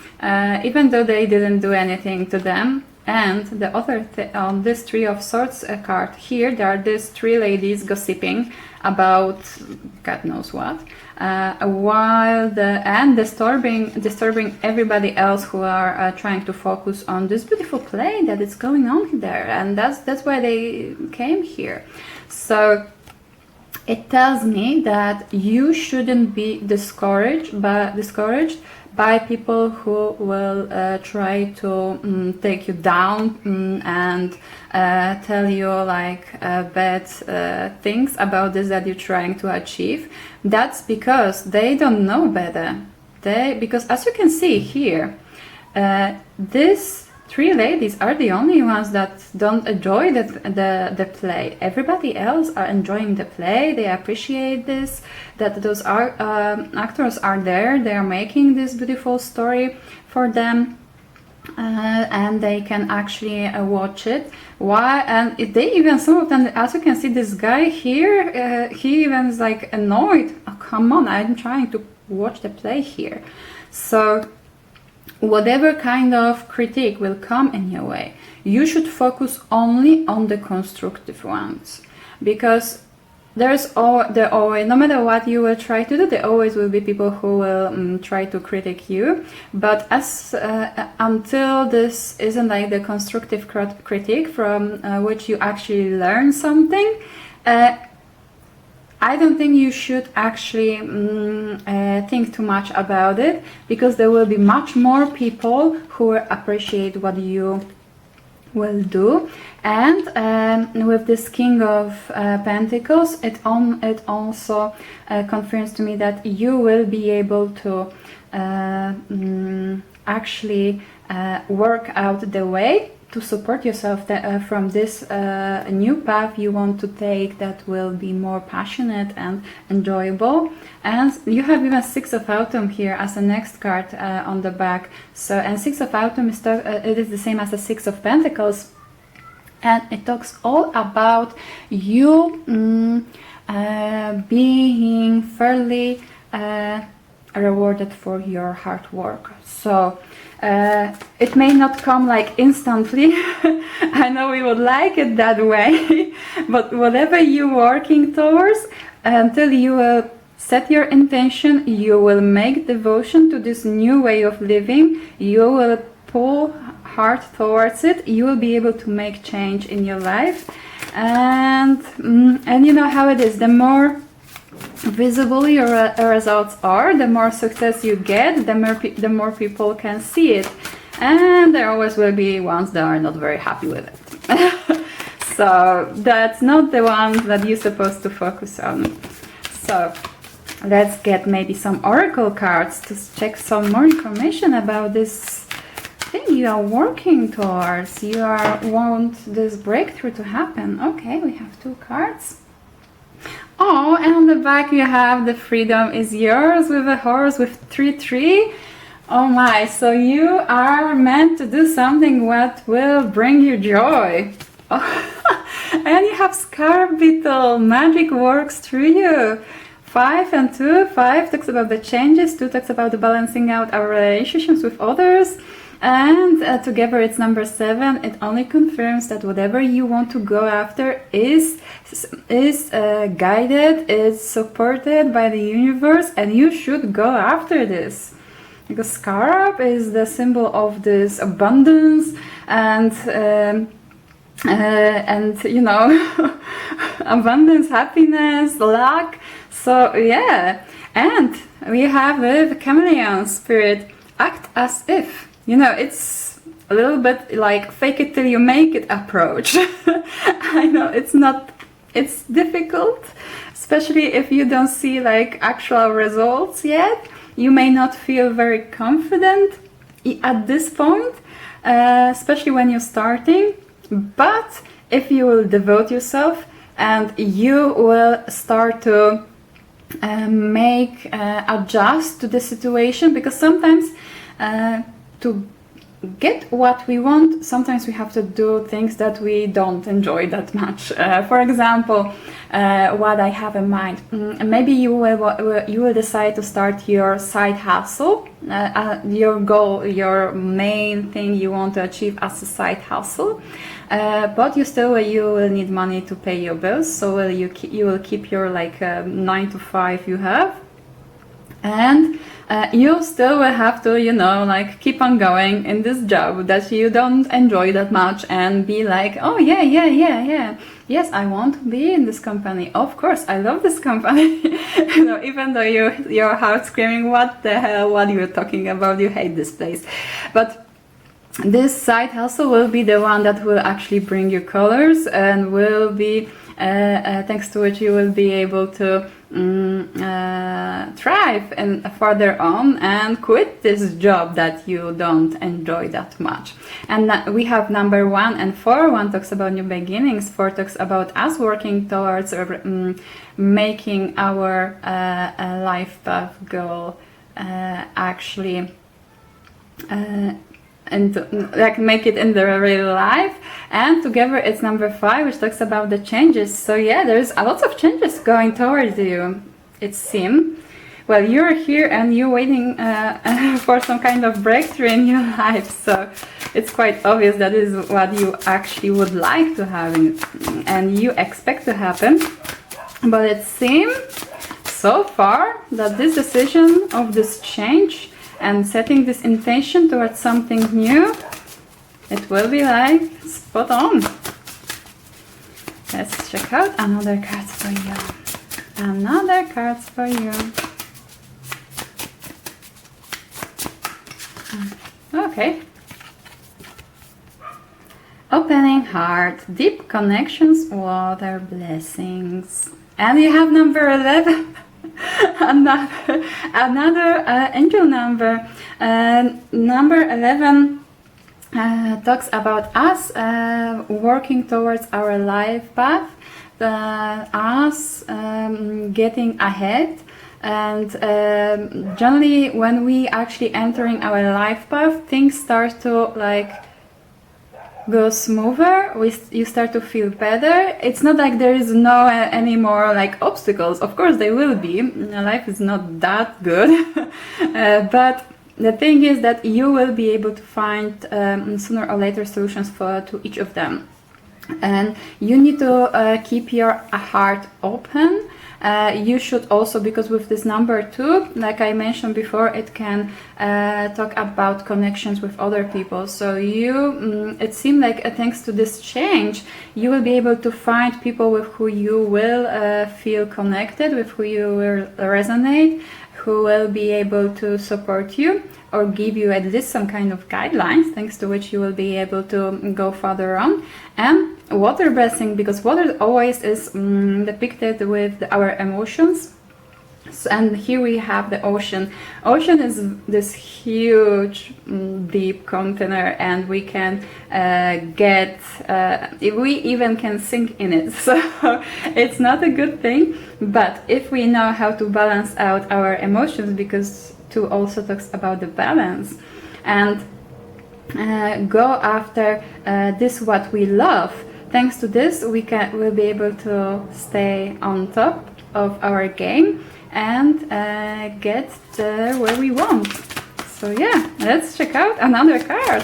even though they didn't do anything to them. And the other on this Three of Swords card here, there are these three ladies gossiping about God knows what, while disturbing everybody else who are trying to focus on this beautiful play that is going on there, and that's why they came here. So it tells me that you shouldn't be discouraged by people who will try to take you down and tell you like bad things about this that you're trying to achieve. That's because they don't know better. Because as you can see here, these three ladies are the only ones that don't enjoy the play. Everybody else are enjoying the play. They appreciate this, that those actors are there. They are making this beautiful story for them, and they can actually watch it. Why? And they even, some of them, as you can see, this guy here, he even is like annoyed. Oh, come on, I'm trying to watch the play here. So whatever kind of critique will come in your way, you should focus only on the constructive ones, because there's always, no matter what you will try to do, there always will be people who will try to critique you. But as until this isn't like the constructive critique from which you actually learn something, I don't think you should actually think too much about it, because there will be much more people who will appreciate what you will do. And with this King of Pentacles, it also confirms to me that you will be able to actually work out the way to support yourself from this new path you want to take, that will be more passionate and enjoyable. And you have even Six of Autumn here as a next card on the back. So, and Six of Autumn is it is the same as the Six of Pentacles, and it talks all about you being fairly rewarded for your hard work. So it may not come like instantly. I know we would like it that way, but whatever you're working towards, until you will set your intention, you will make devotion to this new way of living, you will pull hard towards it, you will be able to make change in your life. And you know how it is, the more visible your results are, the more success you get, the more people can see it, and there always will be ones that are not very happy with it. So that's not the ones that you're supposed to focus on. So let's get maybe some oracle cards to check some more information about this thing you are working towards. You want this breakthrough to happen. Okay, we have two cards. Oh, and on the back you have the freedom is yours with a horse with 3-3. Oh my, so you are meant to do something what will bring you joy. Oh, and you have Scarab Beetle, magic works through you. 5 and 2, 5 talks about the changes, 2 talks about the balancing out our relationships with others. And together it's number 7. It only confirms that whatever you want to go after is guided, is supported by the universe, and you should go after this. Because Scarab is the symbol of this abundance and you know, abundance, happiness, luck. So yeah, and we have the chameleon spirit, act as if. You know, it's a little bit like fake it till you make it approach. I know it's difficult, especially if you don't see like actual results yet. You may not feel very confident at this point, especially when you're starting. But if you will devote yourself and you will start to adjust to the situation, because sometimes to get what we want, sometimes we have to do things that we don't enjoy that much. For example, what I have in mind, maybe you will decide to start your side hustle, your goal, your main thing you want to achieve as a side hustle, but you will need money to pay your bills, so you will keep your 9 to 5 you have, and you still will have to, keep on going in this job that you don't enjoy that much, and be like, oh yeah, yes, I want to be in this company. Of course, I love this company. Even though your heart screaming, what the hell, what you're talking about, you hate this place. But this side hustle will be the one that will actually bring you colors, and will be thanks to which you will be able to thrive and further on, and quit this job that you don't enjoy that much. And we have number 1 and 4. 1 talks about new beginnings, 4 talks about us working towards making our life path goal actually and make it in the real life. And together it's number 5, which talks about the changes. So yeah, there's a lot of changes going towards you, it seems. Well, you're here and you're waiting for some kind of breakthrough in your life, so it's quite obvious that is what you actually would like to have and you expect to happen. But it seems so far that this decision of this change and setting this intention towards something new, it will be spot on. Let's check out another card for you. Another card for you. Okay. Opening heart, deep connections, water, blessings. And you have number 11. another angel number. Number 11 talks about us working towards our life path, us getting ahead, and generally when we actually entering our life path, things start to go smoother. You start to feel better. It's not like there is no any more obstacles. Of course there will be. Life is not that good. But the thing is that you will be able to find sooner or later solutions to each of them. And you need to keep your heart open. You should also, because with this number 2, like I mentioned before, it can talk about connections with other people. So it seems like thanks to this change, you will be able to find people with who you will feel connected, with who you will resonate, who will be able to support you or give you at least some kind of guidelines, thanks to which you will be able to go further on. And water blessing, because water always is depicted with our emotions. So, and here we have the ocean. Ocean is this huge deep container, and we can we even can sink in it. So it's not a good thing, but if we know how to balance out our emotions, because 2 also talks about the balance, and go after this what we love, thanks to this we'll be able to stay on top of our game and get there where we want. So yeah, let's check out another card.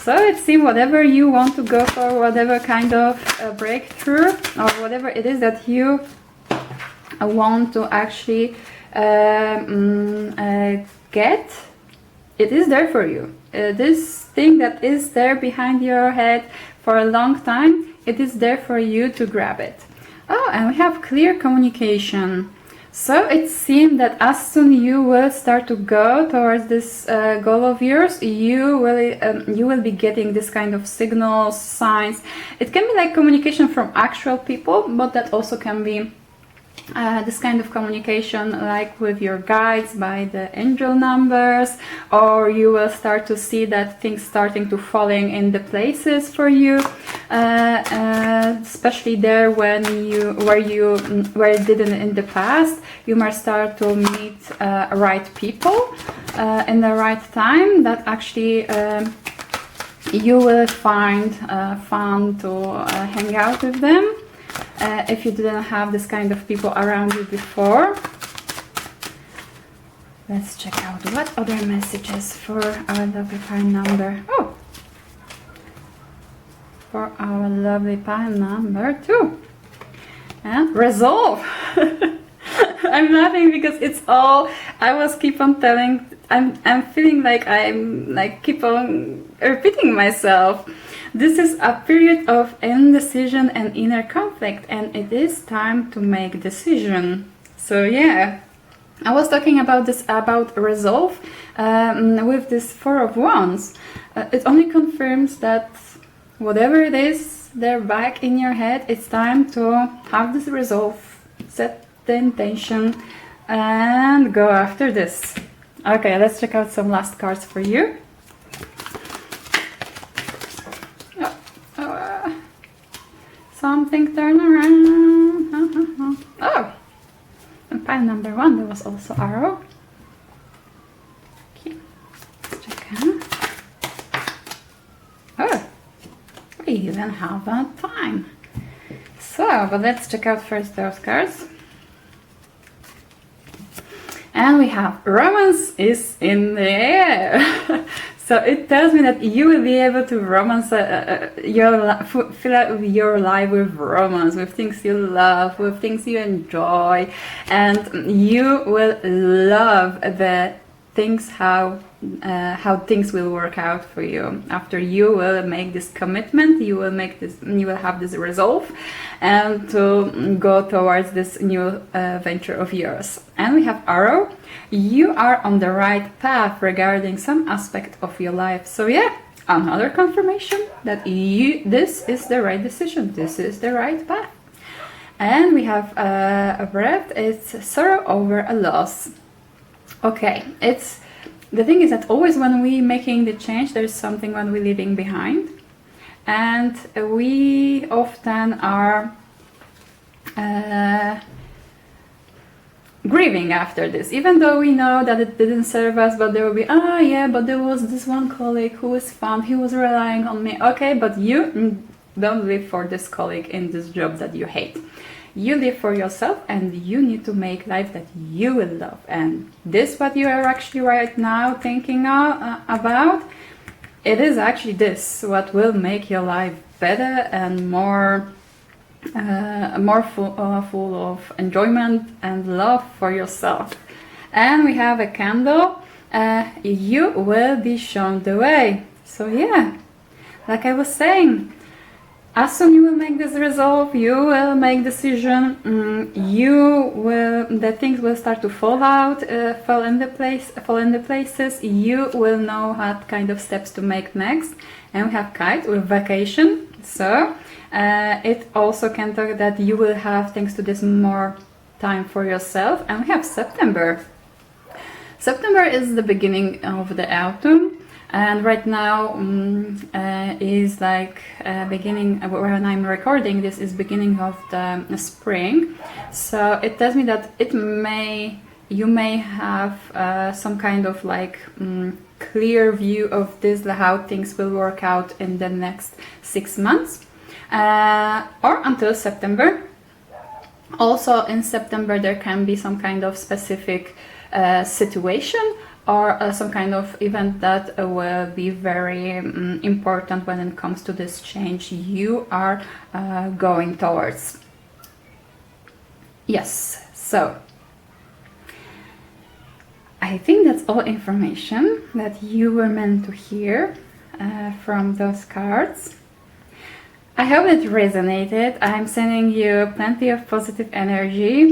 So it seems whatever you want to go for, whatever kind of breakthrough or whatever it is that you want to actually get, it is there for you. This thing that is there behind your head for a long time, it is there for you to grab it. Oh, and we have clear communication. So it seems that as soon you will start to go towards this goal of yours, you will be getting this kind of signals, signs. It can be like communication from actual people, but that also can be this kind of communication like with your guides by the angel numbers, or you will start to see that things starting to falling in the places for you, especially there when where it didn't in the past. You might start to meet right people in the right time that actually you will find fun to hang out with them. If you didn't have this kind of people around you before. Let's check out what other messages for our lovely pile number. Oh! For our lovely pile number 2. And resolve! I'm laughing because it's all, I was keep on telling, I'm feeling like I'm like keep on repeating myself. This is a period of indecision and inner conflict, and it is time to make decision. So yeah, I was talking about this, about resolve with this Four of Wands. It only confirms that whatever it is there back in your head, it's time to have this resolve, set the intention and go after this. Okay, let's check out some last cards for you. Something turn around. Oh, and pile number 1, there was also arrow. Okay, let's check out. Oh, we even have that time. So, but let's check out first those cards. And we have romance is in the air. So it tells me that you will be able to romance fill out your life with romance, with things you love, with things you enjoy, and you will love the things how things will work out for you after you will make this commitment. You will have this resolve and to go towards this new venture of yours. And we have arrow. You are on the right path regarding some aspect of your life. So yeah, another confirmation that this is the right decision, this is the right path. And we have a breath. It's sorrow over a loss. Okay, it's the thing is that always when we making the change, there's something when we're leaving behind, and we often are grieving after this, even though we know that it didn't serve us. But there will be, ah, yeah, but there was this one colleague who was fun, he was relying on me. Okay, but you don't live for this colleague in this job that you hate. You live for yourself, and you need to make life that you will love. And this, what you are actually right now thinking about, it is actually this what will make your life better and more full of enjoyment and love for yourself. And we have a candle. You will be shown the way. So yeah, like I was saying, as soon you will make this resolve, you will make decision, the things will start to fall out, fall in the places. You will know what kind of steps to make next. And we have kite with vacation. So it also can talk that you will have, thanks to this, more time for yourself. And we have September. September is the beginning of the autumn. And right now is like beginning, when I'm recording this, is beginning of the spring. So it tells me that you may have some kind of like clear view of this, how things will work out in the next 6 months or until September. Also in September there can be some kind of specific situation or some kind of event that will be very important when it comes to this change you are going towards. Yes, so I think that's all information that you were meant to hear from those cards. I hope it resonated. I'm sending you plenty of positive energy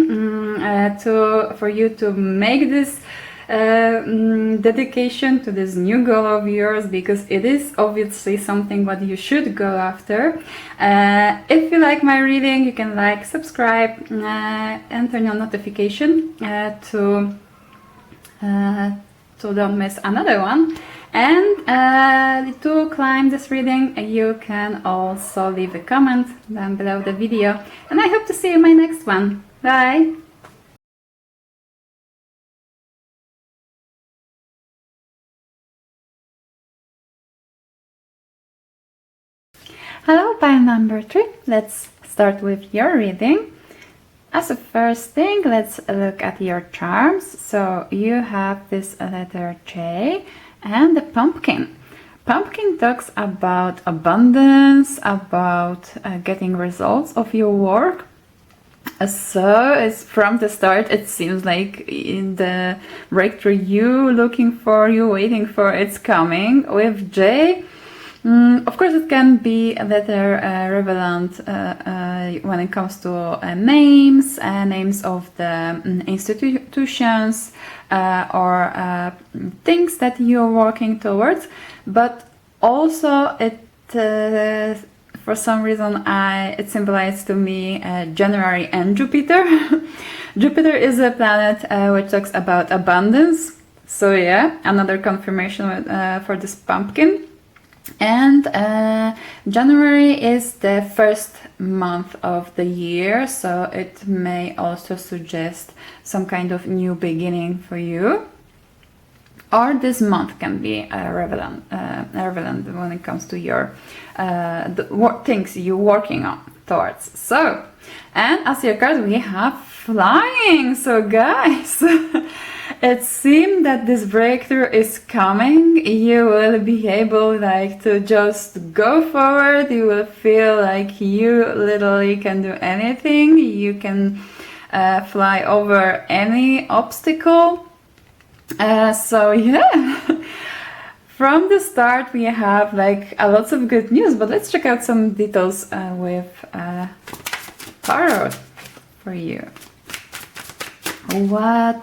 for you to make this dedication to this new goal of yours, because it is obviously something what you should go after. If you like my reading, you can like, subscribe, and turn on notification to don't miss another one. And to climb this reading, you can also leave a comment down below the video. And I hope to see you in my next one. Bye! Hello, pile number 3. Let's start with your reading. As a first thing, let's look at your charms. So you have this letter J and the pumpkin. Pumpkin talks about abundance, about getting results of your work. So it's from the start, it seems like in the breakthrough you looking for, you waiting for, it's coming. With J, of course, it can be a letter relevant when it comes to names, names of the institutions or things that you're working towards. But also, it for some reason it symbolizes to me January and Jupiter. Jupiter is a planet which talks about abundance. So yeah, another confirmation for this pumpkin. And January is the first month of the year, so it may also suggest some kind of new beginning for you. Or this month can be relevant when it comes to your things you're working on towards. So, and as your card we have flying. So guys, it seems that this breakthrough is coming. You will be able like to just go forward. You will feel like you literally can do anything. You can fly over any obstacle. So yeah, from the start we have like lots of good news, but let's check out some details with tarot for you. What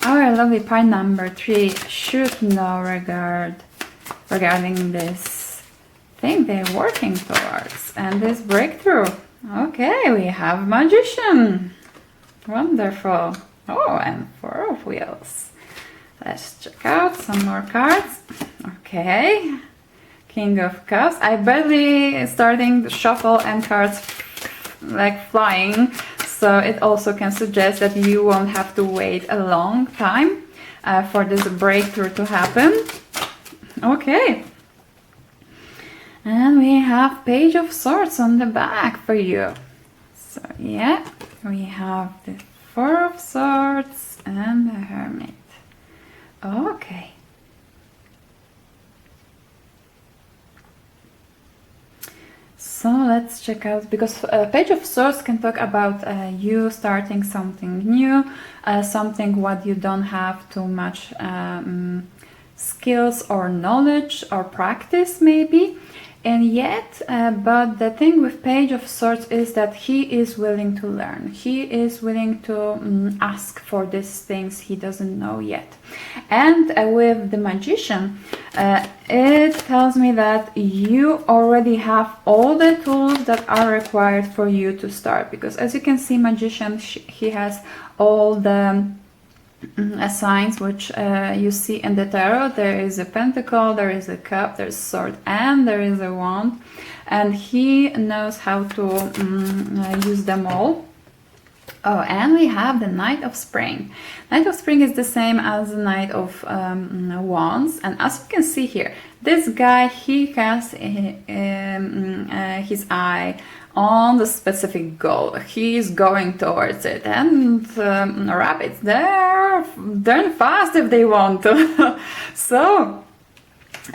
our lovely pile number 3 should know regarding this thing they're working towards and this breakthrough. Okay, we have Magician. Wonderful. Oh, and 4 of Wheels. Let's check out some more cards. Okay. King of Cups. I barely starting the shuffle and cards like flying. So it also can suggest that you won't have to wait a long time for this breakthrough to happen. Okay. And we have Page of Swords on the back for you. So yeah, we have the 4 of Swords and the Hermit. Okay. So let's check out, because Page of Swords can talk about you starting something new, something what you don't have too much skills or knowledge or practice maybe. And yet, but the thing with Page of Swords is that he is willing to learn. He is willing to ask for these things he doesn't know yet. And with the Magician, it tells me that you already have all the tools that are required for you to start. Because as you can see, Magician, he has all the signs which you see in the tarot. There is a pentacle, there is a cup, there's a sword, and there is a wand, and he knows how to use them all. Oh, and we have the Knight of Spring. Knight of Spring is the same as the Knight of Wands, and as you can see here, this guy, he has his eye on the specific goal. He's going towards it, and rabbits, they're fast if they want to. So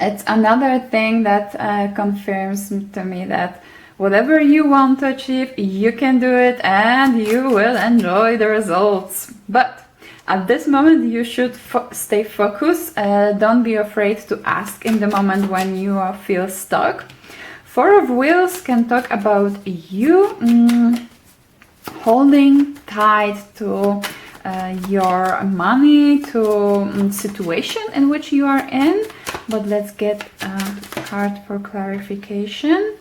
it's another thing that confirms to me that whatever you want to achieve, you can do it and you will enjoy the results. But at this moment you should stay focused. Don't be afraid to ask in the moment when you feel stuck. 4 of Wheels can talk about you holding tight to your money to situation in which you are in. But let's get a card for clarification.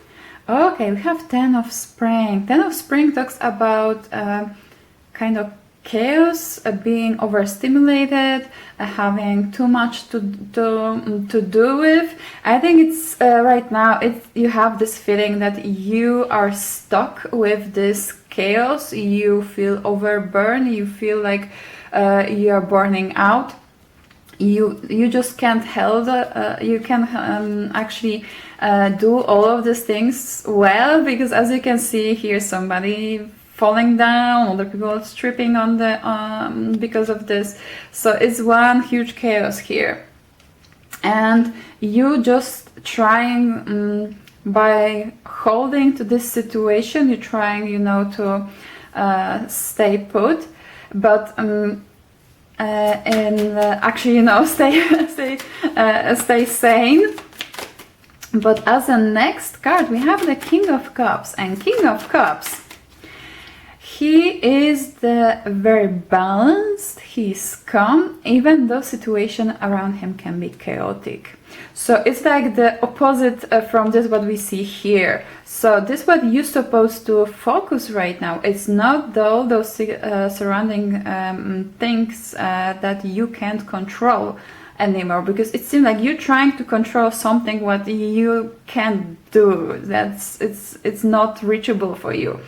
Okay, we have Ten of Spring. Ten of Spring talks about kind of chaos, being overstimulated, having too much to do with. I think it's right now you have this feeling that you are stuck with this chaos. You feel overburned. You feel like you are burning out. You just can't help you can actually do all of these things well, because as you can see here, somebody falling down, other people stripping on the because of this. So it's one huge chaos here, and you just trying by holding to this situation, you're trying, you know, to stay put, but actually, you know, stay sane. But as a next card, we have the King of Cups, and King of Cups, he is very balanced, he's calm, even though situation around him can be chaotic. So it's like the opposite from this what we see here. So this what you're supposed to focus right now. It's not though those surrounding things that you can't control anymore, because it seems like you're trying to control something what you can't do. It's not reachable for you.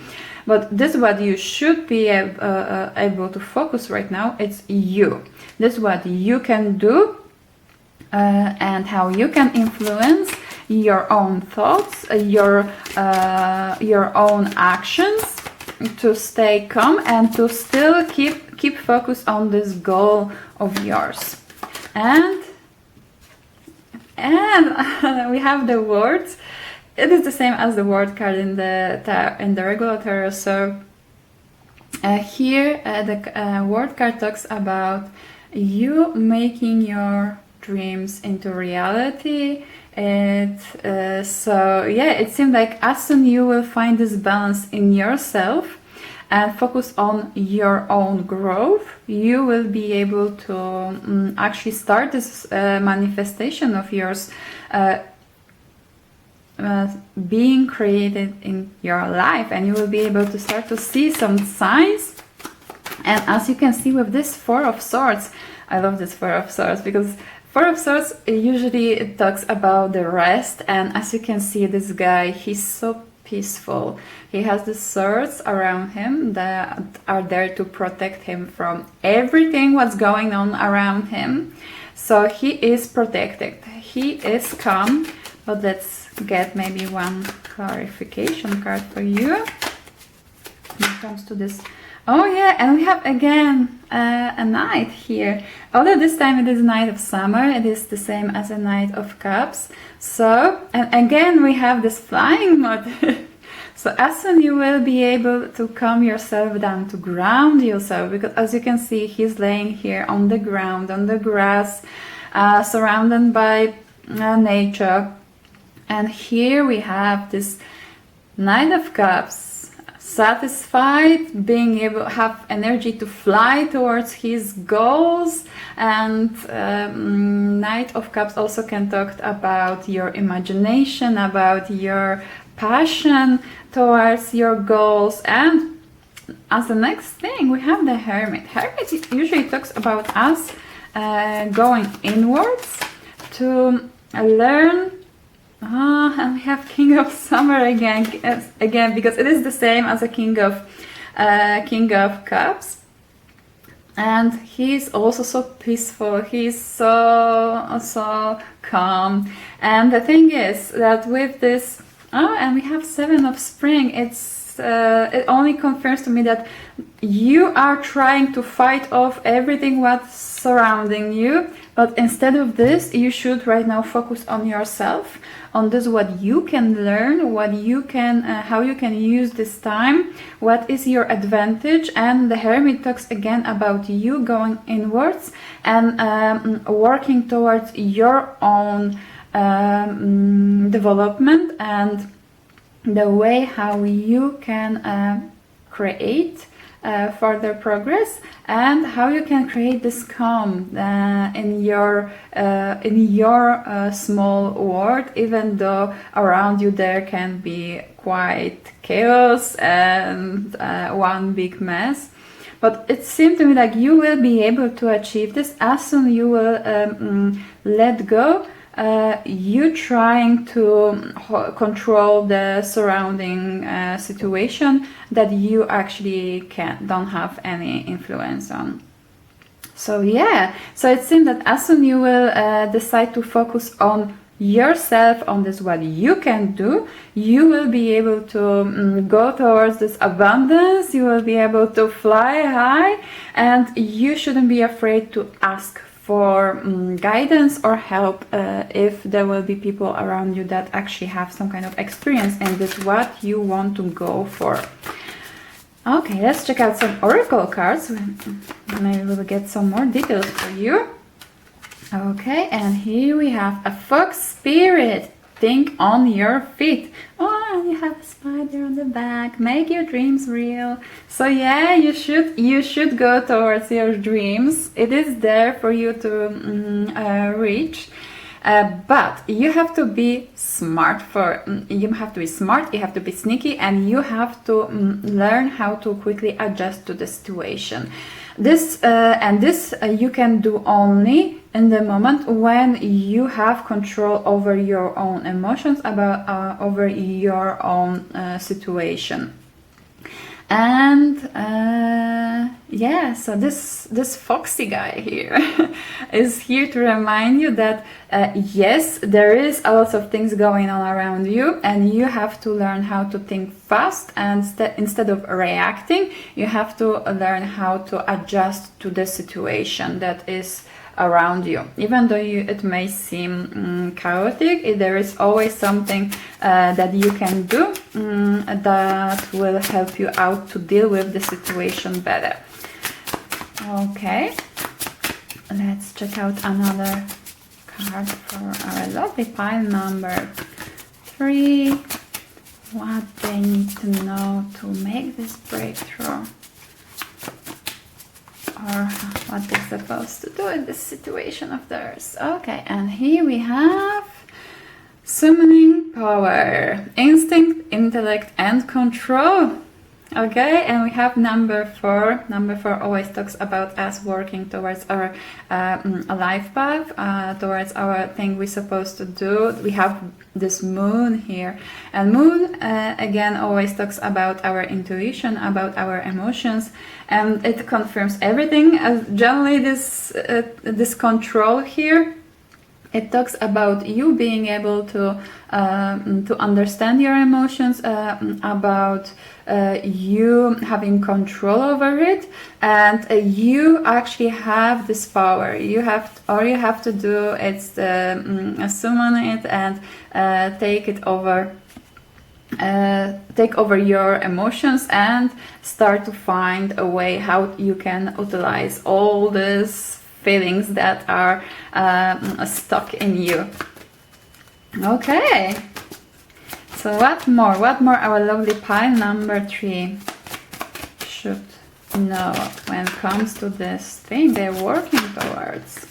But this is what you should be able to focus right now. It's you. This is what you can do and how you can influence your own thoughts, your own actions to stay calm and to still keep focused on this goal of yours. And we have the words. It is the same as the word card in the regular tarot. So here the word card talks about you making your dreams into reality. So yeah, it seems like as soon you will find this balance in yourself and focus on your own growth, you will be able to actually start this manifestation of yours being created in your life, and you will be able to start to see some signs. And as you can see with this Four of Swords, I love this Four of Swords because Four of Swords usually it talks about the rest, and as you can see, this guy, he's so peaceful. He has the swords around him that are there to protect him from everything what's going on around him. So he is protected, he is calm. But let's get maybe one clarification card for you when it comes to this. Oh yeah, and we have again a Knight here. Although this time it is Knight of Summer, it is the same as a Knight of Cups. So, and again we have this flying motif. So as soon you will be able to calm yourself down, to ground yourself, because as you can see, he's laying here on the ground, on the grass, surrounded by nature. And here we have this Knight of Cups, satisfied, being able to have energy to fly towards his goals. And Knight of Cups also can talk about your imagination, about your passion towards your goals. And as the next thing, we have the Hermit. Hermit usually talks about us going inwards to learn. And we have King of Summer again, because it is the same as a King of Cups, and he's also so peaceful. He's so calm. And the thing is that with this, and we have Seven of Spring. It only confirms to me that you are trying to fight off everything what's surrounding you, but instead of this, you should right now focus on yourself, on this what you can learn, what you can, how you can use this time, what is your advantage. And the Hermit talks again about you going inwards and working towards your own development and the way how you can create further progress, and how you can create this calm in your small world, even though around you there can be quite chaos and one big mess. But it seemed to me like you will be able to achieve this as soon you will let go. You trying to control the surrounding situation that you actually don't have any influence on. So yeah, so it seems that as soon you will decide to focus on yourself, on this what you can do, you will be able to go towards this abundance. You will be able to fly high, and you shouldn't be afraid to ask for guidance or help if there will be people around you that actually have some kind of experience in this what you want to go for. Okay, let's check out some oracle cards. Maybe we'll get some more details for you. Okay, and here we have a fox spirit. Think on your feet. Oh, and you have a spider on the back. Make your dreams real. So yeah, you should go towards your dreams. It is there for you to reach. But you have to be smart. You have to be smart. You have to be sneaky, and you have to learn how to quickly adjust to the situation. This you can do only in the moment when you have control over your own emotions, over your own situation. And yeah, so this foxy guy here is here to remind you that yes, there is a lot of things going on around you, and you have to learn how to think fast, and instead of reacting, you have to learn how to adjust to the situation that is around you. Even though it may seem chaotic, there is always something that you can do that will help you out to deal with the situation better. Okay, let's check out another card for our lovely pile number 3. What they need to know to make this breakthrough, or what they're supposed to do in this situation of theirs. Okay, and here we have summoning power, instinct, intellect, and control. Okay, and we have number 4. Number 4 always talks about us working towards our life path, towards our thing we're supposed to do. We have this moon here, and moon again always talks about our intuition, about our emotions, and it confirms everything. Generally, this control here, it talks about you being able to understand your emotions, about you having control over it, and you actually have this power. All you have to do is summon it and take over your emotions and start to find a way how you can utilize all these feelings that are stuck in you. Okay, so what more our lovely pile number 3 should know when it comes to this thing they're working towards?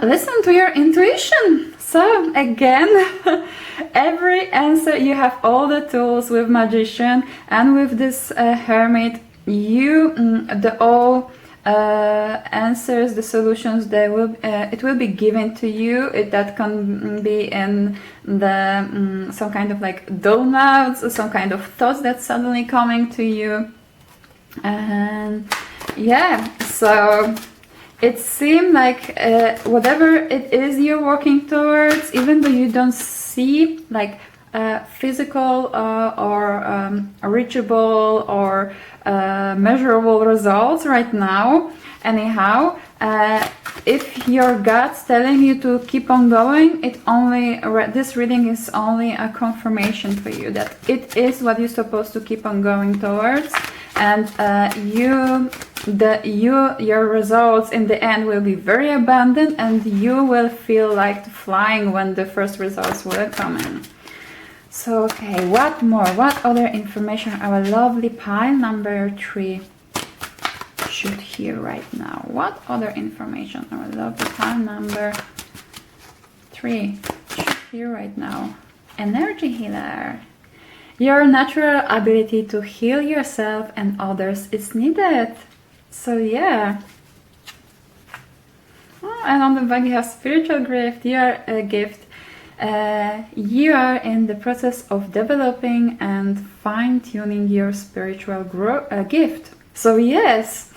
Listen to your intuition. So again, every answer, you have all the tools with magician and with this hermit. All answers, the solutions, it will be given to you. That can be in the some kind of like donuts, or some kind of thoughts that's suddenly coming to you. And yeah, so it seemed like whatever it is you're working towards, even though you don't see like physical or reachable or measurable results right now, anyhow, if your gut's telling you to keep on going, this reading is only a confirmation for you that it is what you're supposed to keep on going towards, and your results in the end will be very abundant, and you will feel like flying when the first results will come in. So, okay, what more? What other information our lovely pile number 3 should hear right now? What other information our lovely pile number 3 should hear right now? Energy healer. Your natural ability to heal yourself and others is needed. So yeah. Oh, and on the back you have spiritual gift. You are a gift. You are in the process of developing and fine-tuning your spiritual gift. So yes,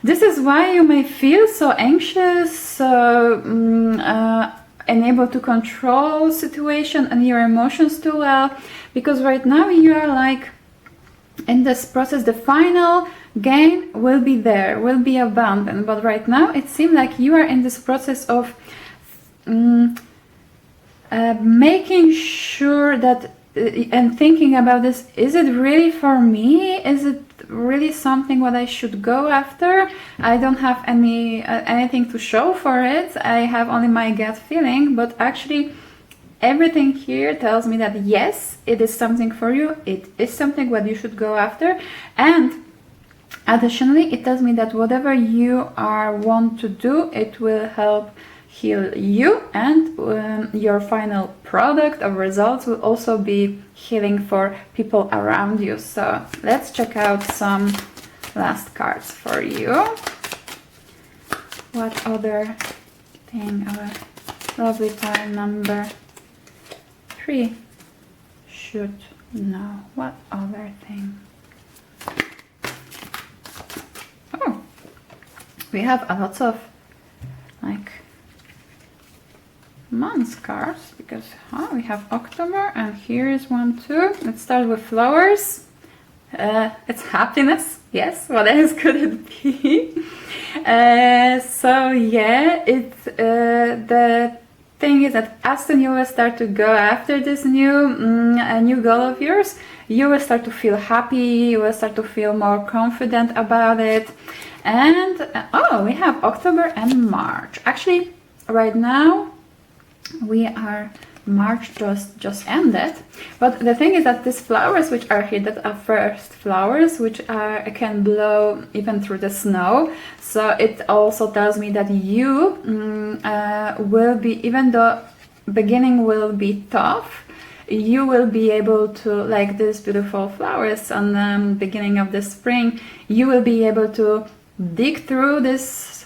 this is why you may feel so anxious, so unable to control situation and your emotions too well, because right now you are like in this process. The final gain will be there, will be abundant, but right now it seems like you are in this process of making sure that and thinking about this, is it really for me? Is it really something what I should go after? I don't have anything to show for it. I have only my gut feeling, but actually everything here tells me that yes, it is something for you. It is something what you should go after. And additionally, it tells me that whatever you want to do, it will help heal you, and your final product of results will also be healing for people around you. So let's check out some last cards for you. What other thing our lovely pile number 3 should know? What other thing? Oh, we have a lot of like months cards, because we have October, and here is one too. Let's start with flowers. It's happiness. Yes, what else could it be? So yeah, it's the thing is that as soon you will start to go after this new goal of yours, you will start to feel happy, you will start to feel more confident about it. And we have October and March. Actually, right now we are March just ended, but the thing is that these flowers which are here, that are first flowers which can blow even through the snow. So it also tells me that you will be, even though beginning will be tough, you will be able to, like these beautiful flowers on the beginning of the spring, you will be able to dig through this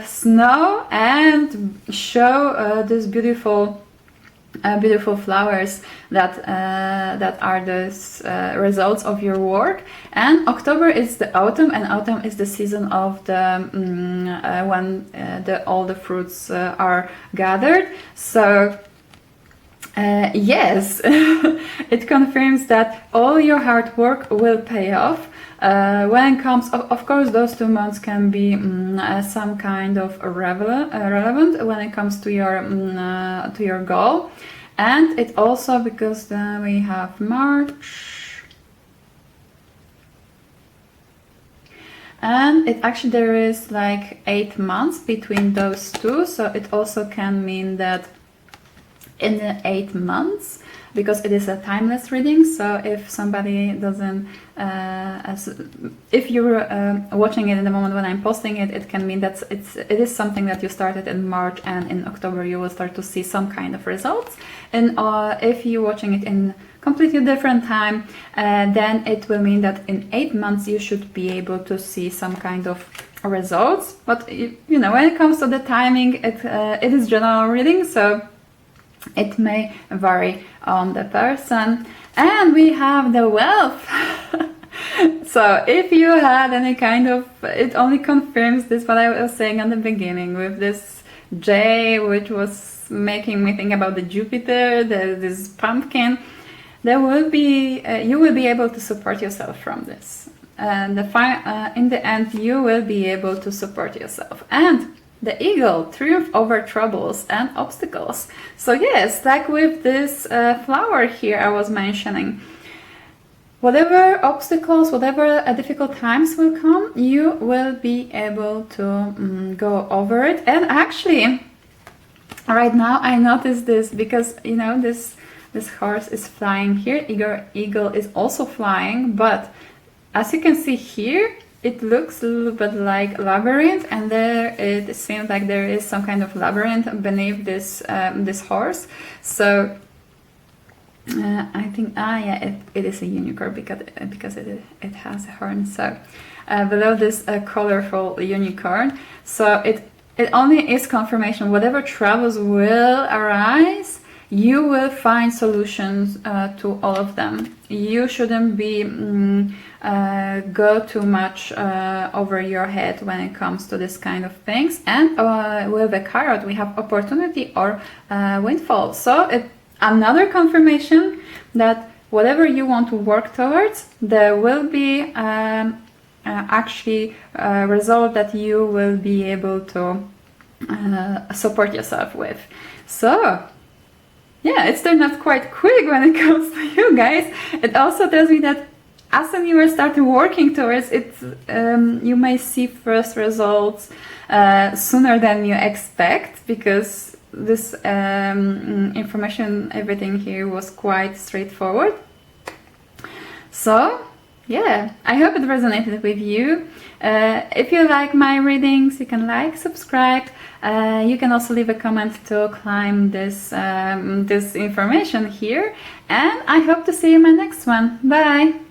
snow and show these beautiful flowers that are the results of your work. And October is the autumn, and autumn is the season of the when all the fruits are gathered. So yes, it confirms that all your hard work will pay off. When it comes, of course, those 2 months can be some kind of relevant when it comes to your goal. And it also, because we have March, and it actually, there is like 8 months between those two, so it also can mean that in the 8 months, because it is a timeless reading. So if somebody doesn't, if you're watching it in the moment when I'm posting it, it can mean that it is something that you started in March, and in October you will start to see some kind of results. And if you're watching it in completely different time, then it will mean that in 8 months you should be able to see some kind of results. But you know, when it comes to the timing, it is general reading, so it may vary on the person. And we have the wealth. So if you had any kind of, it only confirms this what I was saying on the beginning with this J, which was making me think about the Jupiter, this pumpkin. There will be you will be able to support yourself from this, and in the end you will be able to support yourself. And the eagle, triumph over troubles and obstacles. So yes, like with this flower here I was mentioning, whatever obstacles, whatever difficult times will come, you will be able to go over it. And actually, right now I noticed this, because you know, this This horse is flying here. Eagle is also flying, but as you can see here, it looks a little bit like labyrinth, and there it seems like there is some kind of labyrinth beneath this this horse. So I think yeah, it is a unicorn because it has a horn. So below this colorful unicorn, so it only is confirmation. Whatever troubles will arise, you will find solutions to all of them. You shouldn't be go too much over your head when it comes to this kind of things. And with a carrot, we have opportunity or windfall. So another confirmation that whatever you want to work towards, there will be actually a result that you will be able to support yourself with. So yeah, it's turned out quite quick when it comes to you guys. It also tells me that as soon you will start working towards it, you may see first results sooner than you expect, because this information, everything here was quite straightforward. So yeah, I hope it resonated with you. If you like my readings, you can like, subscribe. You can also leave a comment to climb this this information here, and I hope to see you in my next one. Bye!